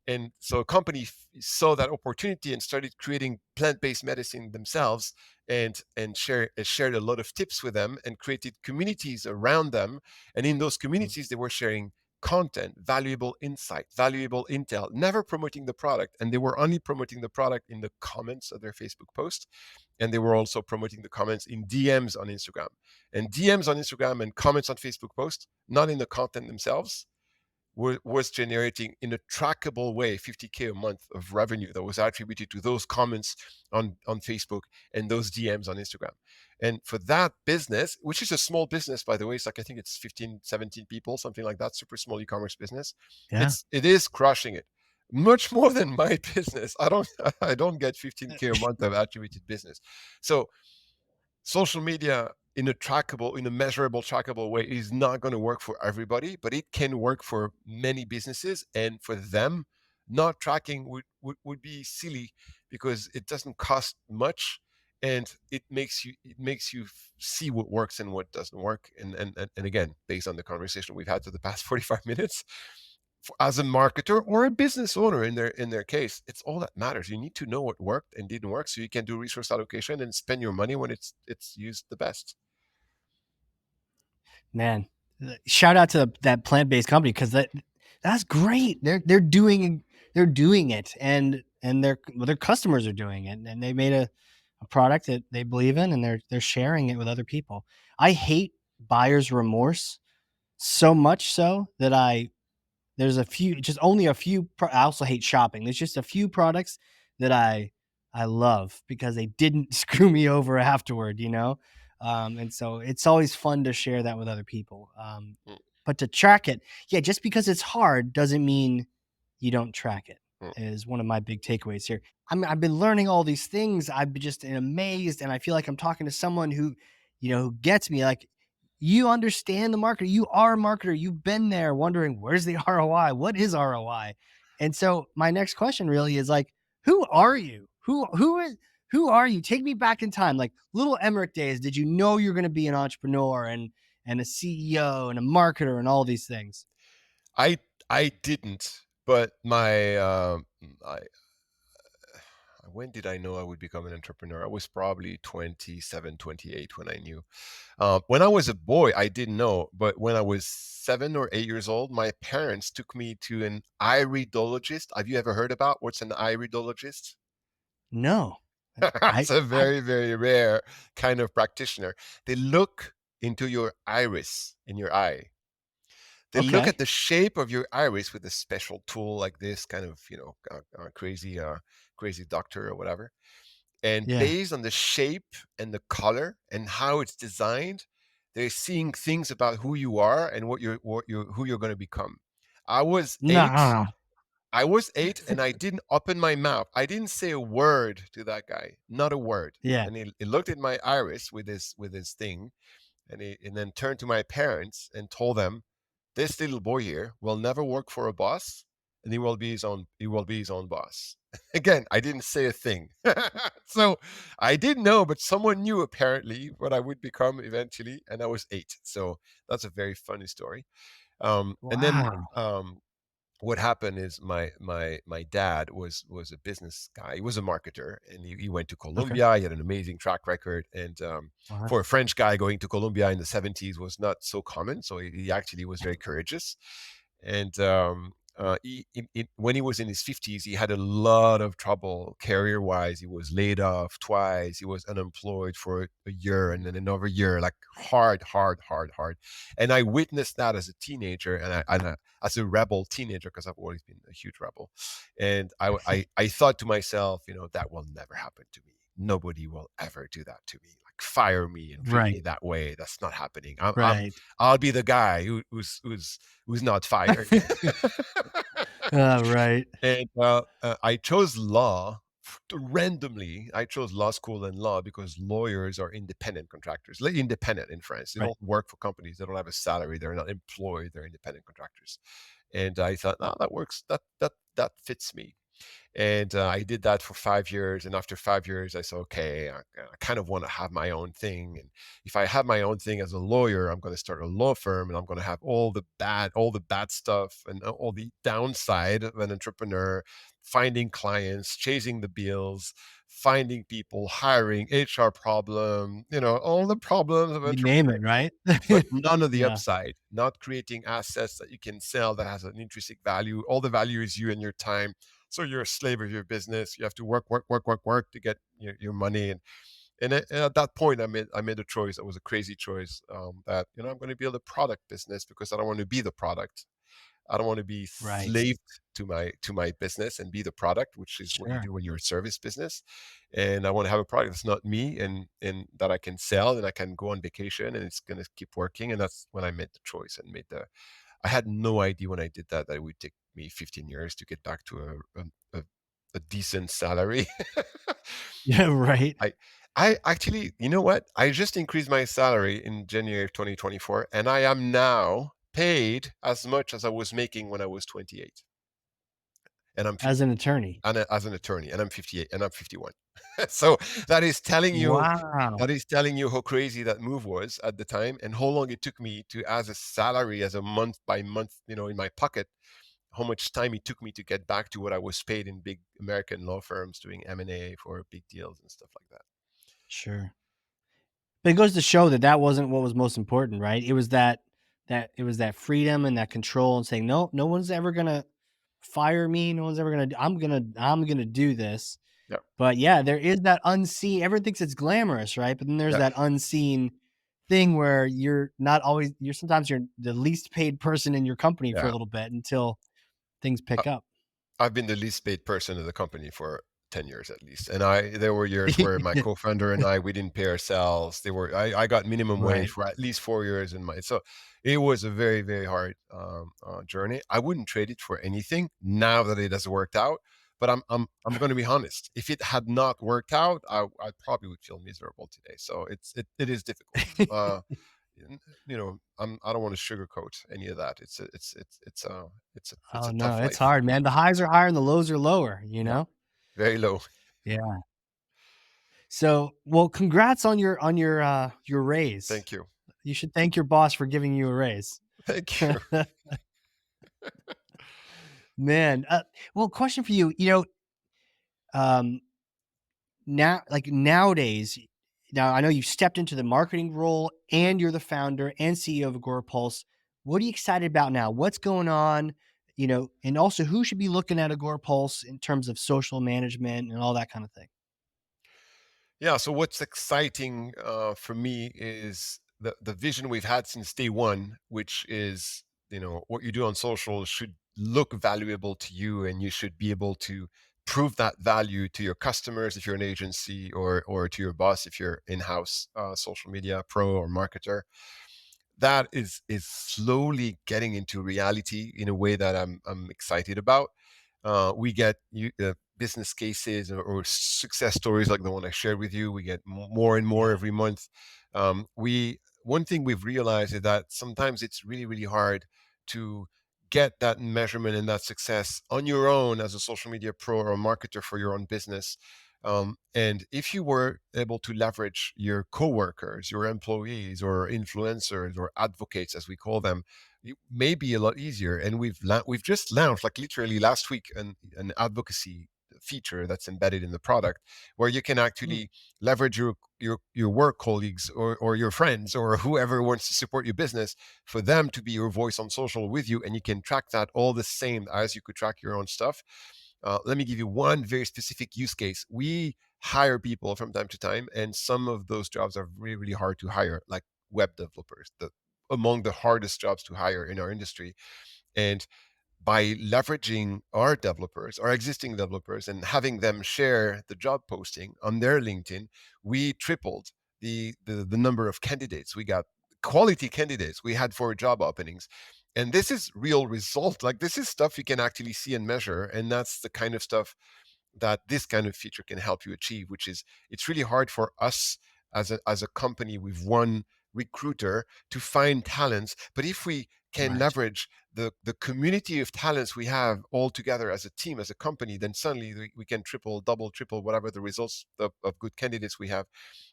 And so a company saw that opportunity and started creating plant-based medicine themselves, and shared a lot of tips with them and created communities around them. And in those communities, they were sharing content, valuable insight, valuable intel, never promoting the product. And they were only promoting the product in the comments of their Facebook post. And they were also promoting the comments in DMs on Instagram. And DMs on Instagram and comments on Facebook posts, not in the content themselves, was generating in a trackable way 50K a month of revenue that was attributed to those comments on Facebook and those DMs on Instagram. And for that business, which is a small business, by the way, it's like I think it's 15, 17 people, something like that, super small e-commerce business. Yeah. It is crushing it. much more than my business. I don't get 15K a month of attributed business. So social media in a trackable, in a measurable, trackable way is not going to work for everybody, but it can work for many businesses. And for them, not tracking would be silly because it doesn't cost much, and it makes you see what works and what doesn't work. And again, based on the conversation we've had for the past 45 minutes, as a marketer or a business owner in their case, it's all that matters. You need to know what worked and didn't work so you can do resource allocation and spend your money when it's used the best. Man, shout out to that plant-based company because that's great. They're doing it, and their customers are doing it, and they made a product that they believe in, and they're sharing it with other people. I hate buyer's remorse so much so that there's a few, just only a few. I also hate shopping. There's just a few products that I love because they didn't screw me over afterward, you know. And so it's always fun to share that with other people. Mm, But to track it, yeah, just because it's hard doesn't mean you don't track it. mm, Is one of my big takeaways here. I've been learning all these things. I've been just amazed, and I feel like I'm talking to someone who gets me. Like, you understand the market. You are a marketer. You've been there wondering where's the ROI? What is ROI? And so my next question really is like, who are you? Who are you? Take me back in time. Like little Emeric days, did you know you're going to be an entrepreneur and a CEO and a marketer and all these things? I I didn't, but I when did I know I would become an entrepreneur? I was probably 27, 28 when I knew. When I was a boy, I didn't know, but when I was 7 or 8 years old, my parents took me to an iridologist. Have you ever heard about what's an iridologist? No. It's a I very, very rare kind of practitioner. They look into your iris in your eye. They look at okay. the shape of your iris with a special tool like this, kind of, crazy doctor or whatever. And Yeah. based on the shape and the color and how it's designed, they're seeing things about who you are and who you're going to become. I was eight. Nah. I was 8 and I didn't open my mouth. I didn't say a word to that guy, not a word. Yeah. And he looked at my iris with his thing, and then turned to my parents and told them, "This little boy here will never work for a boss, and he will be his own boss." Again, I didn't say a thing. So I didn't know, but someone knew apparently what I would become eventually, and I was 8. So that's a very funny story. And then Wow. what happened is my dad was a business guy. He was a marketer, and he went to Okay. Colombia. He had an amazing track record, and Uh-huh. for a French guy, going to Colombia in the 70s was not so common. So he actually was very courageous. And when he was in his 50s, he had a lot of trouble career wise. He was laid off twice. He was unemployed for a year and then another year, like hard, hard, hard, hard. And I witnessed that as a teenager, as a rebel teenager, because I've always been a huge rebel. And I thought to myself, that will never happen to me. Nobody will ever do that to me. Like fire me and treat me Right. that way. That's not happening. Right. I'll be the guy who's not fired. Right. And I chose law randomly. I chose law school and law because lawyers are independent contractors. They're independent in France. They Right. don't work for companies. They don't have a salary. They're not employed. They're independent contractors. And I thought, no, that works. That fits me. And I did that for 5 years. And after 5 years, I said, okay, I kind of want to have my own thing. And if I have my own thing as a lawyer, I'm going to start a law firm, and I'm going to have all the bad stuff and all the downside of an entrepreneur, finding clients, chasing the bills, finding people, hiring, HR problem, all the problems of You name entrepreneur, it, right? but none of the Yeah. upside, not creating assets that you can sell that has an intrinsic value. All the value is you and your time. So you're a slave of your business. You have to work, work, work, work, work to get your money. And at that point, I made a choice. That was a crazy choice. That I'm going to build a product business because I don't want to be the product. I don't want to be Right. slave to my business and be the product, which is what you Sure. do when you're a service business. And I want to have a product that's not me, and that I can sell, and I can go on vacation, and it's going to keep working. And that's when I made the choice and made the. I had no idea when I did that it would take me 15 years to get back to a decent salary. Yeah, right. I I actually, you know what? I just increased my salary in January of 2024, and I am now paid as much as I was making when I was 28, and I'm As an attorney. as an attorney, and I'm 58, and I'm 51. So that is telling you Wow. how crazy that move was at the time, and how long it took me to, as a salary, as a month by month, in my pocket, how much time it took me to get back to what I was paid in big American law firms doing M&A for big deals and stuff like that. Sure. But it goes to show that that wasn't what was most important, right? It was that it was that freedom and that control and saying, "No, no one's ever gonna fire me. No one's ever gonna I'm gonna do this." Yeah, But yeah, there is that unseen everyone thinks it's glamorous, right? But then there's yeah, that unseen thing where you're not always you're sometimes you're the least paid person in your company for a yeah. little bit until things Uh, pick up. I've been the least paid person in the company for 10 years at least. And there were years where my co-founder and we didn't pay ourselves. I got minimum wage Right. for at least 4 years so it was a very, very hard journey. I wouldn't trade it for anything now that it has worked out. But I'm going to be honest. If it had not worked out, I probably would feel miserable today. So it is difficult. I don't want to sugarcoat any of that. It's Oh, a no, tough it's life. hard, man. The highs are higher and the lows are lower, you Yeah, know? very low. Yeah. So, well, congrats on your raise. Thank you. You should thank your boss for giving you a raise. Thank you. Man, well, question for you, um, now like nowadays, now I know you stepped into the marketing role and you're the founder and CEO of Agorapulse. What are you excited about now? What's going on? And also who should be looking at Agorapulse in terms of social management and all that kind of thing? Yeah. So what's exciting for me is the vision we've had since day one, which is, what you do on social should look valuable to you, and you should be able to prove that value to your customers if you're an agency, or to your boss if you're in-house social media pro or marketer. That is slowly getting into reality in a way that I'm excited about. We get business cases, or success stories like the one I shared with you. We get more and more Yeah, every month. We One thing we've realized is that sometimes it's really, really hard to get that measurement and that success on your own as a social media pro or a marketer for your own business. And if you were able to leverage your coworkers, your employees, or influencers, or advocates, as we call them, it may be a lot easier. And we've just launched, like literally last week, an advocacy feature that's embedded in the product, where you can mm, actually leverage your work colleagues, or your friends, or whoever wants to support your business, for them to be your voice on social with you, and you can track that all the same as you could track your own stuff. Let me give you one very specific use case. We hire people from time to time, and some of those jobs are really, really hard to hire, like web developers, among the hardest jobs to hire in our industry. And by leveraging our existing developers, and having them share the job posting on their LinkedIn, we tripled the number of candidates we got, quality candidates we had for job openings. And this is real result. Like, this is stuff you can actually see and measure, and that's the kind of stuff that this kind of feature can help you achieve, which is, it's really hard for us as a company with one recruiter to find talents. But if we can right. leverage the community of talents we have all together as a team, as a company, then suddenly we can triple, double, triple, whatever the results of good candidates we have.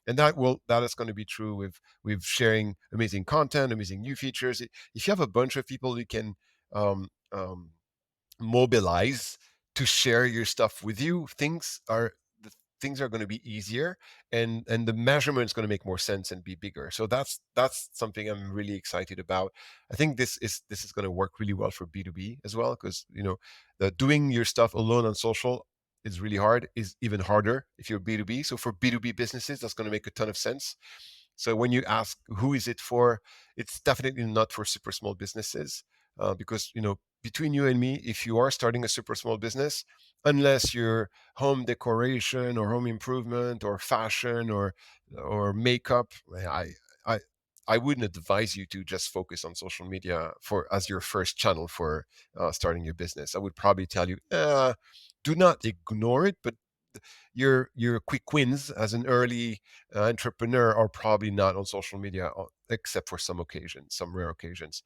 And that is going to be true with sharing amazing content, amazing new features. If you have a bunch of people you can um, um, mobilize to share your stuff with you, things are going to be easier, and the measurement is going to make more sense and be bigger. So that's something I'm really excited about. I think this is going to work really well for B2B as well, because the doing your stuff alone on social is really hard, is even harder if you're B2B. So for B2B businesses, that's going to make a ton of sense. So when you ask who is it for, it's definitely not for super small businesses, because between you and me, if you are starting a super small business, unless you're home decoration or home improvement or fashion or makeup, I I wouldn't advise you to just focus on social media for as your first channel for starting your business. I would probably tell you, do not ignore it, but your quick wins as an early entrepreneur are probably not on social media, except for some occasions, some rare occasions.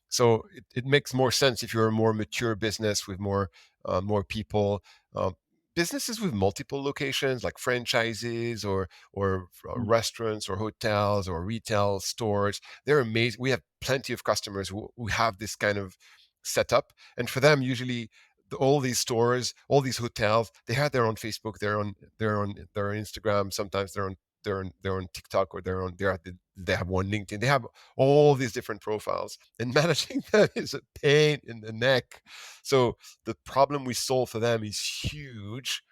So it makes more sense if you're a more mature business with more people. Businesses with multiple locations, like franchises or Mm. restaurants or hotels or retail stores, they're amazing. We have plenty of customers who have this kind of setup, and for them, usually all these stores, all these hotels, they have their own Facebook, their Instagram. Sometimes they're on TikTok, or they have one LinkedIn. They have all these different profiles, and managing them is a pain in the neck. So the problem we solve for them is huge,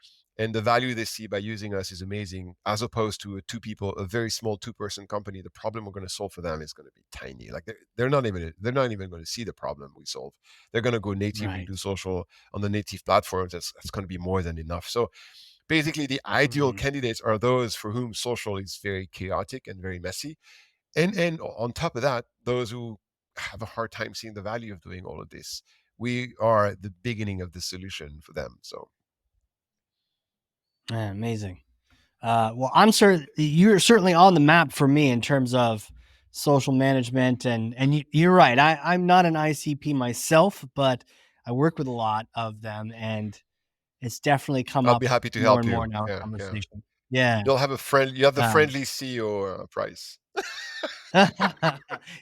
and the value they see by using us is amazing, as opposed to a very small two-person company. The problem we're going to solve for them is going to be tiny. Like they're not even going to see the problem we solve. They're going to go native and Right. do social on the native platforms. That's going to be more than enough. So basically, the ideal Mhm. candidates are those for whom social is very chaotic and very messy, and on top of that, those who have a hard time seeing the value of doing all of this. We are the beginning of the solution for them. So Yeah, amazing. Well, I'm sure you're certainly on the map for me in terms of social management, and you're right. I'm not an ICP myself, but I work with a lot of them, and it's definitely come I'll up be happy to more help and more you. now in Yeah, yeah. conversation. Yeah. You have the Um, friendly CEO price.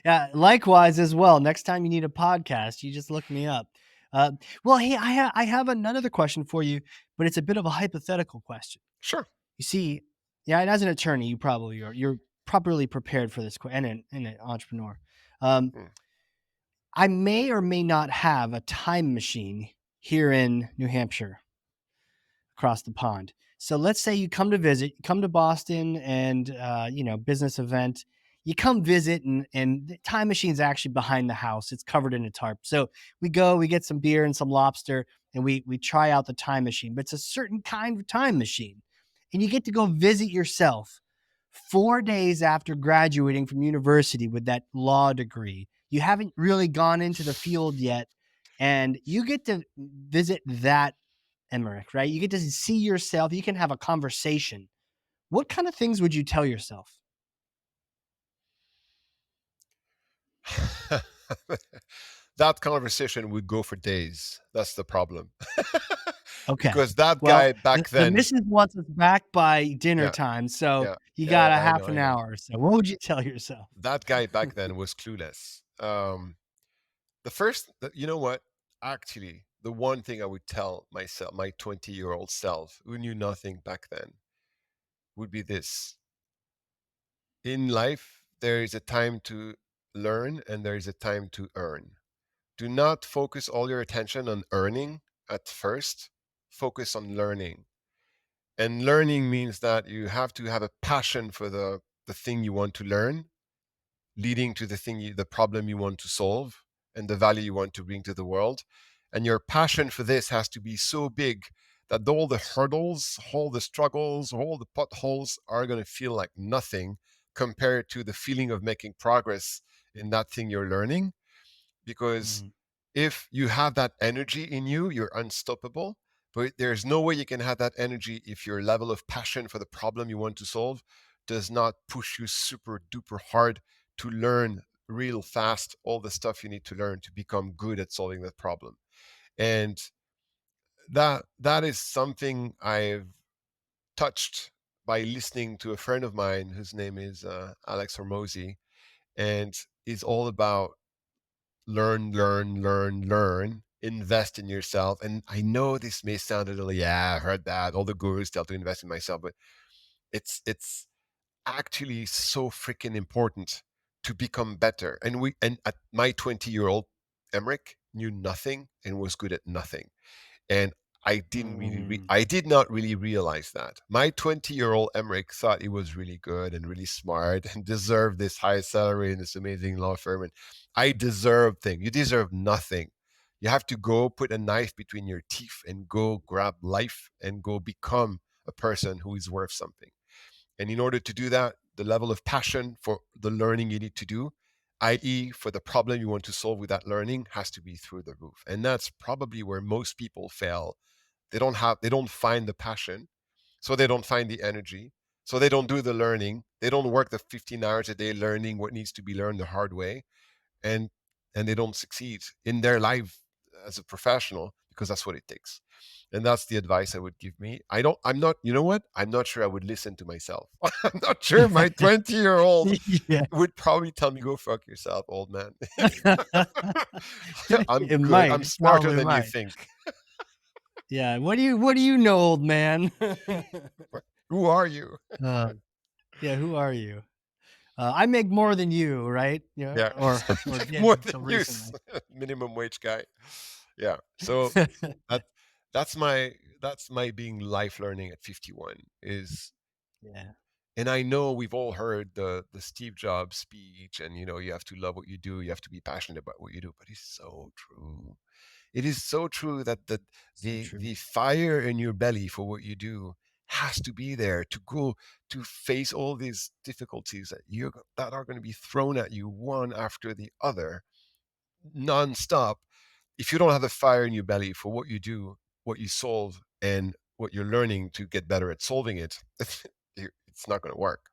yeah. Likewise as well. Next time you need a podcast, you just look me up. Uh, well, hey, I have another question for you, but it's a bit of a hypothetical question. Sure. You see, yeah, and as an attorney, you're properly prepared for this, and an entrepreneur. Um, Hmm. I may or may not have a time machine here in New Hampshire, across the pond. So let's say you come to visit, you come to Boston, and business event. You come visit, and the time machine's actually behind the house. It's covered in a tarp. So we go, we get some beer and some lobster, and we try out the time machine. But it's a certain kind of time machine, and you get to go visit yourself 4 days after graduating from university with that law degree. You haven't really gone into the field yet, and you get to visit that Emeric, right? You get to see yourself. You can have a conversation. What kind of things would you tell yourself? That conversation would go for days. That's the problem. Okay. Because that Well, guy back the then, missus wants us back by dinner yeah, time, so yeah, you yeah, got a yeah, I know, half I an know. hour or so. What would you tell yourself? That guy back then was clueless. You know what? Actually, the one thing I would tell myself, my 20-year-old self, who knew nothing back then, would be this: in life, there is a time to learn and there is a time to earn. Do not focus all your attention on earning at first. Focus on learning. And learning means that you have to have a passion for the thing you want to learn, leading to the problem you want to solve and the value you want to bring to the world. And your passion for this has to be so big that all the hurdles, all the struggles, all the potholes are going to feel like nothing compared to the feeling of making progress in that thing you're learning. Because Mm, if you have that energy in you, you're unstoppable. But there's no way you can have that energy if your level of passion for the problem you want to solve does not push you super duper hard to learn real fast all the stuff you need to learn to become good at solving that problem. And that is something I've touched by listening to a friend of mine whose name is Alex Hormozy, and is all about learn, learn, learn, learn, invest in yourself. And I know this may sound a little, yeah, I heard that. All the gurus tell to invest in myself, but it's actually so freaking important to become better. And at my 20-year-old, Emeric knew nothing and was good at nothing. And mm, I did not really realize that. My 20-year-old Emeric thought he was really good and really smart and deserved this high salary in this amazing law firm. And I deserve things. You deserve nothing. You have to go put a knife between your teeth and go grab life and go become a person who is worth something. And in order to do that, the level of passion for the learning you need to do, i.e., for the problem you want to solve with that learning, has to be through the roof. And that's probably where most people fail. They don't find the passion, so they don't find the energy, so they don't do the learning. They don't work the 15 hours a day learning what needs to be learned the hard way, and they don't succeed in their life as a professional, because that's what it takes. And that's the advice I would give me. I'm not, you know what? I'm not sure I would listen to myself. I'm not sure my 20-year-old Yeah. would probably tell me, go fuck yourself, old man. I'm It good. might. I'm It smarter probably than you might. think. Yeah. What do you know, old man? Who are you? uh, yeah. Who are you? I make more than you, right? Yeah. Yeah. Or did More until than you, recently. minimum wage guy. Yeah. So that that's my that's my being life learning at 51 is. Yeah. And I know we've all heard the Steve Jobs speech, and you have to love what you do, you have to be passionate about what you do, but it's so true. It is so true that So the true. fire in your belly for what you do has to be there to go to face all these difficulties that are going to be thrown at you one after the other, nonstop. If you don't have the fire in your belly for what you do, what you solve, and what you're learning to get better at solving it, it's not going to work.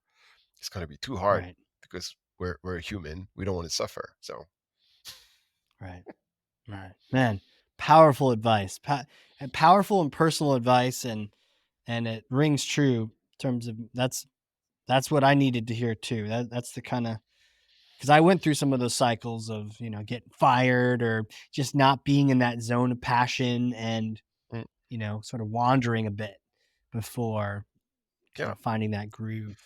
It's going to be too hard, Right. because we're human. We don't want to suffer. So Right. Right. Man, powerful advice. And powerful and personal advice, and it rings true in terms of that's what I needed to hear too. That's the kind of, because I went through some of those cycles of, getting fired or just not being in that zone of passion and, mm, sort of wandering a bit before kind yeah, of finding that groove.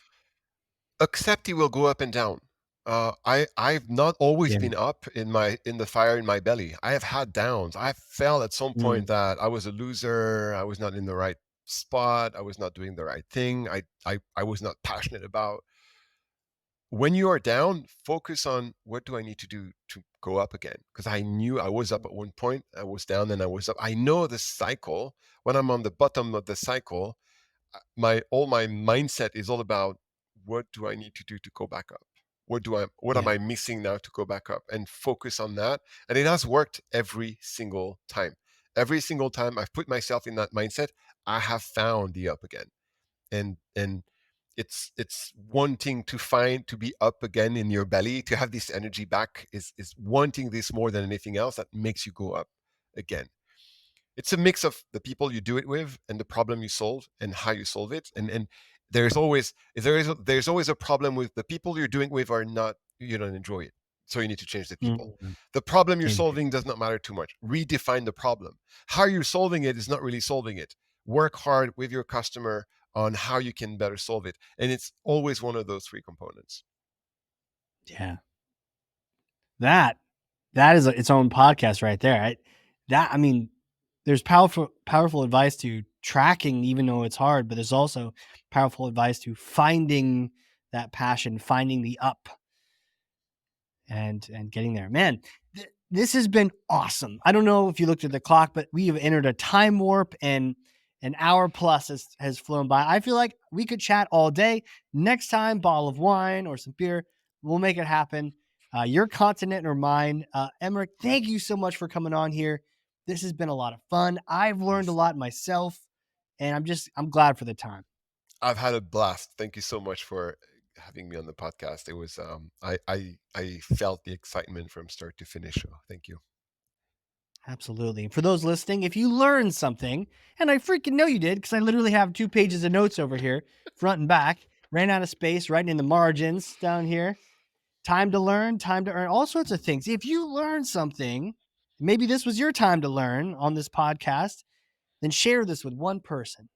accept it will go up and down. I've not always Yeah. been up in the fire in my belly. I have had downs. I felt at some point Mm, that I was a loser. I was not in the right spot. I was not doing the right thing. I was not passionate about. When you are down, focus on what do I need to do to go up again? Because I knew I was up at one point, I was down, and I was up. I know the cycle. When I'm on the bottom of the cycle, my mindset is all about what do I need to do to go back up? What am yeah. I missing now to go back up? And focus on that. And it has worked every single time. Every single time I've put myself in that mindset, I have found the up again. And it's wanting to find to be up again in your belly, to have this energy back, is wanting this more than anything else that makes you go up again. It's a mix of the people you do it with and the problem you solve and how you solve it. And there's always a problem with the people you're doing with are not, you don't enjoy it. So you need to change the people. Mm, The problem you're change the solving people. does not matter too much. Redefine the problem. How you're solving it is not really solving it. Work hard with your customer on how you can better solve it. And it's always one of those three components. Yeah. That is its own podcast right there. I mean, there's powerful advice to tracking, even though it's hard, but there's also powerful advice to finding that passion, finding the up, and getting there. Man, this has been awesome. I don't know if you looked at the clock, but we have entered a time warp, and an hour plus has flown by. I feel like we could chat all day. Next time, bottle of wine or some beer, we'll make it happen. Your continent or mine. Emeric, thank you so much for coming on here. This has been a lot of fun. I've learned a lot myself, and I'm glad for the time. I've had a blast. Thank you so much for having me on the podcast. It was I felt the excitement from start to finish. So thank you. Absolutely. And for those listening, if you learned something, and I freaking know you did, because I literally have 2 pages of notes over here, front and back, ran out of space, writing in the margins down here. Time to learn, time to earn, all sorts of things. If you learned something, maybe this was your time to learn on this podcast, then share this with one person.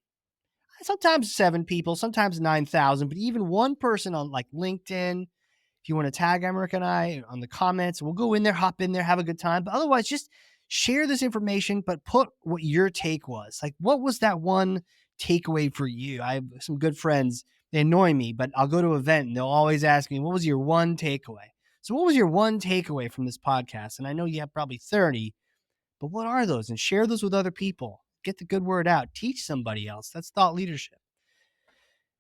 Sometimes 7 people, sometimes 9,000, but even one person on like LinkedIn. If you want to tag Emeric and I on the comments, we'll go in there, hop in there, have a good time. But otherwise, just share this information, but put what your take was. Like, what was that one takeaway for you? I have some good friends. They annoy me, but I'll go to an event and they'll always ask me, what was your one takeaway? So, what was your one takeaway from this podcast? And I know you have probably 30, but what are those? And share those with other people. Get the good word out. Teach somebody else. That's thought leadership.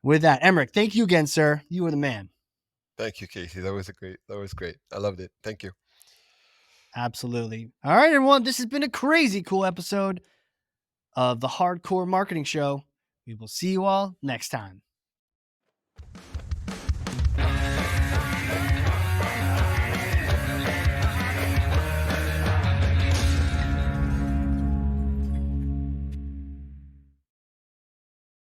With that, Emeric, thank you again, sir. You were the man. Thank you, Casey. That was great. I loved it. Thank you. Absolutely. All right, everyone. This has been a crazy cool episode of the Hardcore Marketing Show. We will see you all next time.